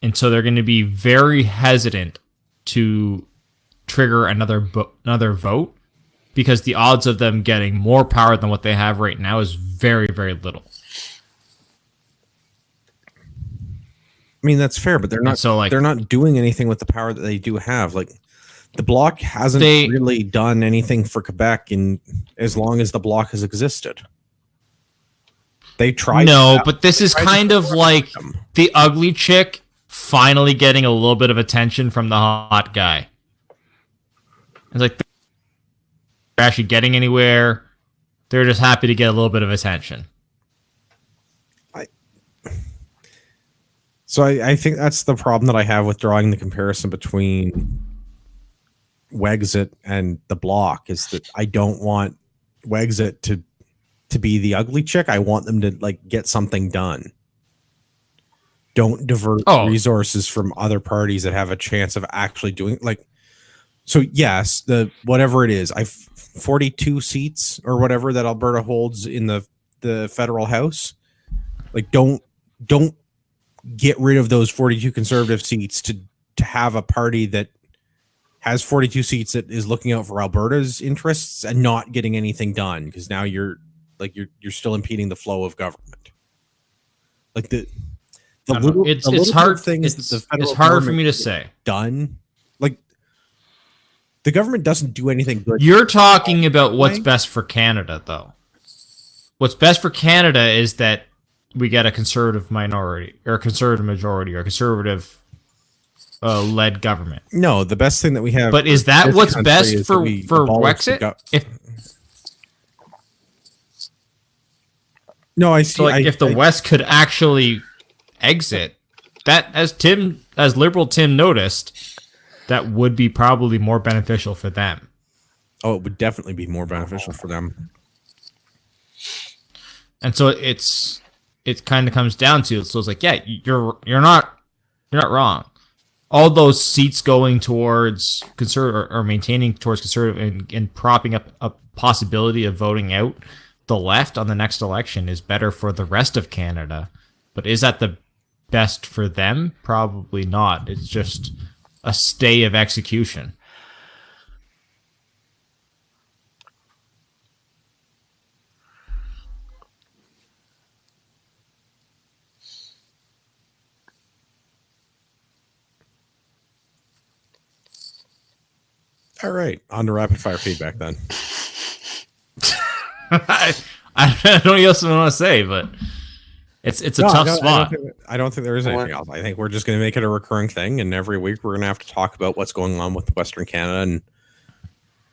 And so they're going to be very hesitant to trigger another vote, because the odds of them getting more power than what they have right now is very, very little. I mean, that's fair, but they're not. They're not doing anything with the power that they do have. Like, the Bloc hasn't really done anything for Quebec in as long as the Bloc has existed. They tried. No, but this is kind of like the ugly chick finally getting a little bit of attention from the hot guy. It's like they're actually getting anywhere. They're just happy to get a little bit of attention. So I think that's the problem that I have with drawing the comparison between Wexit and the Bloc, is that I don't want Wexit to be the ugly chick. I want them to get something done. Don't divert resources from other parties that have a chance of actually doing so yes, the whatever it is, 42 seats or whatever that Alberta holds in the federal house. Don't get rid of those 42 conservative seats to have a party that has 42 seats that is looking out for Alberta's interests and not getting anything done, because now you're still impeding the flow of government. It's hard for me to say. Done. The government doesn't do anything good. You're talking about what's best for Canada, though. what's best for Canada is that we get a conservative minority or a conservative majority or a conservative led government. No, the best thing that we have. But is for that this what's country best is for that we abolish the Brexit? No, I see. So like, if the West could actually exit, that as liberal Tim noticed, that would be probably more beneficial for them. Oh, it would definitely be more beneficial for them. And so it kind of comes down to so it's like, yeah, you're not wrong. All those seats going towards conservative or maintaining towards conservative and propping up a possibility of voting out the left on the next election is better for the rest of Canada. But is that the best for them? Probably not. It's just a stay of execution. All right, on to rapid fire feedback then. I don't know what else I want to say, but it's a tough spot. I don't think there is anything else. I think we're just going to make it a recurring thing, and every week we're going to have to talk about what's going on with Western Canada, and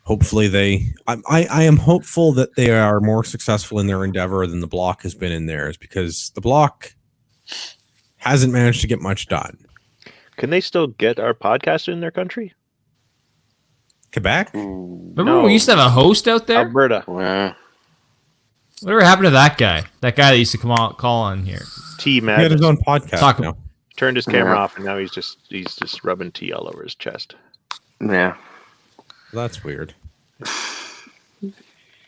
hopefully I am hopeful that they are more successful in their endeavor than the Bloc has been in theirs, because the Bloc hasn't managed to get much done. Can they still get our podcast in their country? Quebec? Remember when we used to have a host out there? Alberta. Whatever happened to that guy? That guy that used to call on here. Tea He Madness. had his own podcast now. Turned his camera off, and now he's just rubbing tea all over his chest. Yeah. That's weird.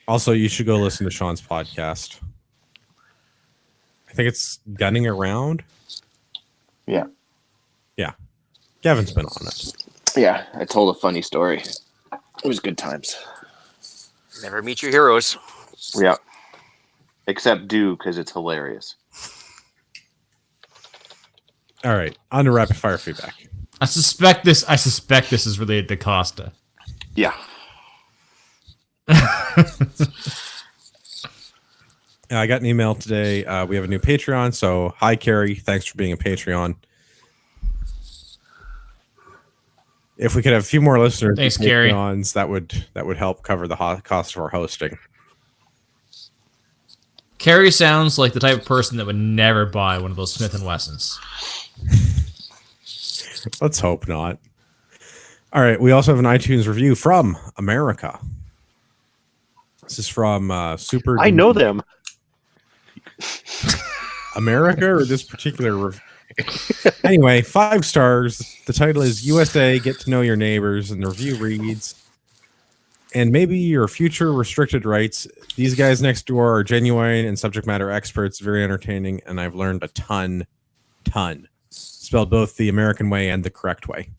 Also, you should go listen to Sean's podcast. I think it's Gunning Around. Yeah. Yeah. Kevin's been on it. Yeah, I told a funny story. It was good times. Never meet your heroes. Yeah. Except do, because it's hilarious. All right, on to rapid fire feedback. I suspect this is related to Costa. Yeah. I got an email today. We have a new Patreon. So, hi, Carrie. Thanks for being a Patreon. If we could have a few more listeners, thanks, Carrie. That would help cover the cost of our hosting. Carrie sounds like the type of person that would never buy one of those Smith & Wessons. Let's hope not. All right. We also have an iTunes review from America. This is from Super. I know them. America or this particular Anyway, 5 stars. The title is USA Get to Know Your Neighbors, and the review reads, and maybe your future restricted rights. These guys next door are genuine and subject matter experts, very entertaining, and I've learned a ton. Spelled both the American way and the correct way.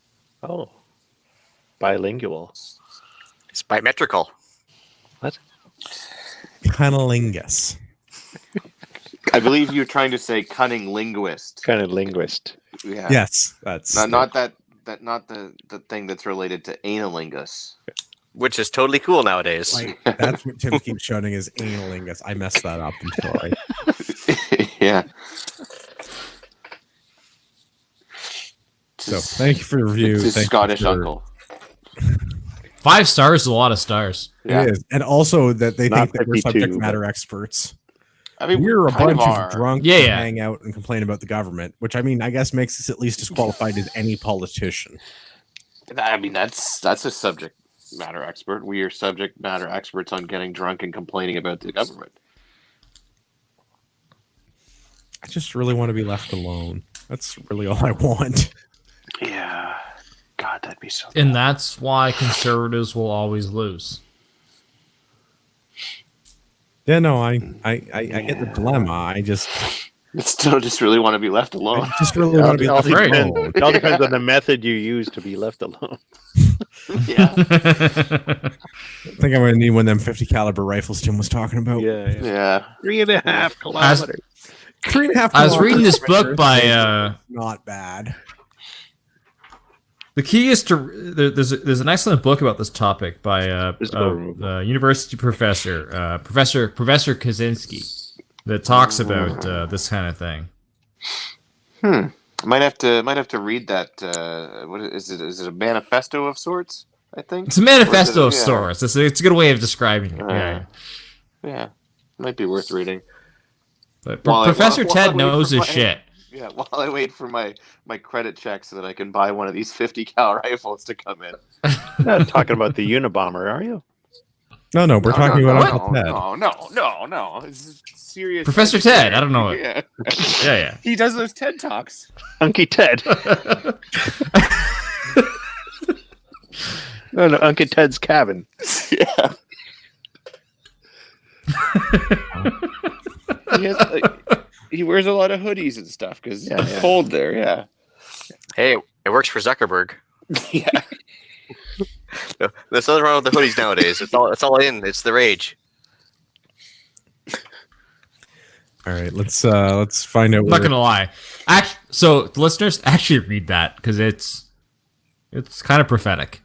Oh. Bilingual. It's biometrical. What? Cunnilingus. I believe you're trying to say cunning linguist. Kind of linguist. Yeah. Yes, that's Not the thing that's related to analingus. Which is totally cool nowadays. like that's what Tim keeps shouting is analingus. I messed that up. I'm sorry. Yeah. So thank you for the review. It's his Thank you Scottish for- uncle. 5 stars is a lot of stars. Yeah. It is. And also that they Not think that we're 52, subject but- matter experts. I mean, We're a kind bunch are. of drunk Yeah, who yeah. hang out and complain about the government, which I mean, I guess makes us at least as qualified as any politician. I mean, that's a subject matter expert. We are subject matter experts on getting drunk and complaining about the government. I just really want to be left alone. That's really all I want. Yeah. God, that'd be so. And that's why conservatives will always lose. Yeah, no, I get the dilemma. I Still just really want to be left alone. just really want to be It all left Right. alone. It all depends on the method you use to be left alone. Yeah. I think I'm going to need one of them 50 caliber rifles Tim was talking about. Yeah. Yeah. 3.5 kilometers. 3.5. I was reading this kilometers book by not bad. The key is to there's an excellent book about this topic by university professor Professor Kaczynski that talks about this kind of thing. Might have to read that. What is it? Is it a manifesto of sorts? I think It's a manifesto of sorts. It's a good way of describing it. Yeah, might be worth reading. But Professor Ted knows his shit. Yeah, while I wait for my credit check so that I can buy one of these 50 cal rifles to come in. You're not talking about the Unabomber, are you? No, we're talking about Uncle Ted. No. It's serious. Professor Ted, I don't know. Yeah. Yeah. He does those TED Talks. Unky Ted. No, Unky Ted's cabin. Yeah. He wears a lot of hoodies and stuff because it's cold there. Yeah. Hey, it works for Zuckerberg. Yeah. There's nothing wrong with the hoodies nowadays. It's all in. It's the rage. All right, let's find out. I'm not gonna lie. So the listeners actually read that because it's kind of prophetic.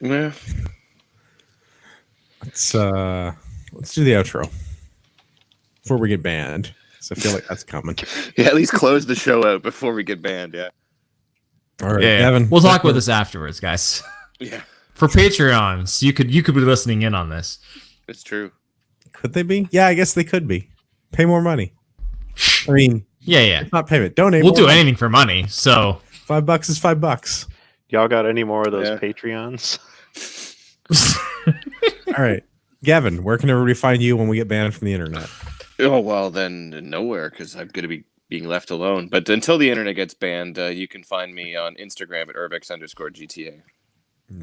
Yeah. Let's do the outro before we get banned. So I feel like that's coming. Yeah, at least close the show out before we get banned. Yeah. All right, Yeah, Evan. we'll talk about this afterwards, guys. Yeah, For Patreons, you could be listening in on this. it's true. Could they be? Yeah, I guess they could be. Pay more money. I mean, Yeah. it's not payment. Donate. We'll more do money. anything for money. So $5 is $5. Y'all got any more of those Yeah. Patreons? All right, Gavin. Where can everybody find you when we get banned from the internet? Oh well, then nowhere because I'm going to be being left alone. But until the internet gets banned, you can find me on Instagram at urbex_GTA.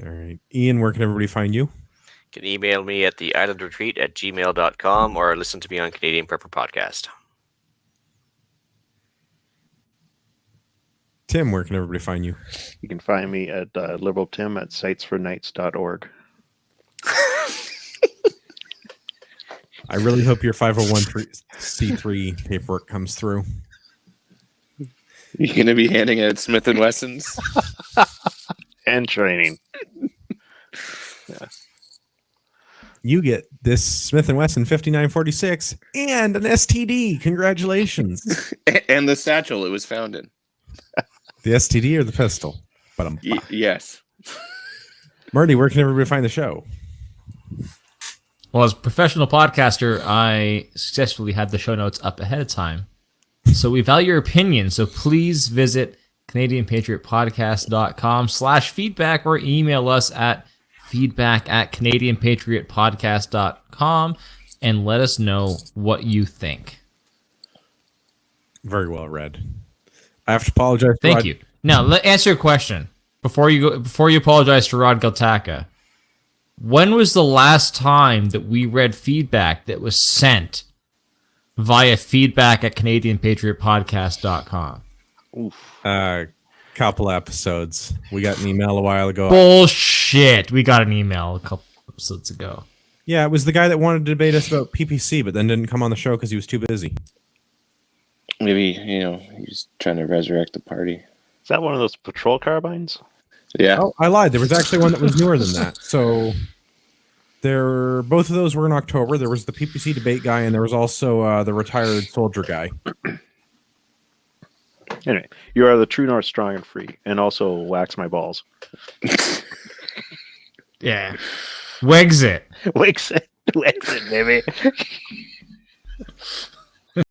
All right, Ian. Where can everybody find you? You can email me at theislandretreat@gmail.com or listen to me on Canadian Prepper Podcast. Tim. Where can everybody find you? You can find me at liberaltim at sitesforknights.org. I really hope your 501c3 paperwork comes through. You're going to be handing out Smith & Wessons? And training. You get this Smith & Wesson 5946 and an STD. Congratulations. And the satchel it was found in. The STD or the pistol? But Yes. Marty, where can everybody find the show? Well, as a professional podcaster, I successfully had the show notes up ahead of time. So we value your opinion. So please visit CanadianPatriotPodcast.com/feedback or email us at feedback@CanadianPatriotPodcast.com and let us know what you think. Very well read. I have to apologize. Thank you. Now, answer your question before you apologize to Rod Galtaka. When was the last time that we read feedback that was sent via feedback@CanadianPatriotPodcast.com? Couple episodes. We got an email a while ago. Bullshit. We got an email a couple episodes ago. Yeah, it was the guy that wanted to debate us about PPC, but then didn't come on the show because he was too busy. Maybe, he's trying to resurrect the party. Is that one of those patrol carbines? Yeah. Oh, I lied. There was actually one that was newer than that. So both of those were in October. There was the PPC debate guy, and there was also the retired soldier guy. Anyway, you are the true north, strong and free, and also wax my balls. Yeah. Wigs it. Wigs it, baby.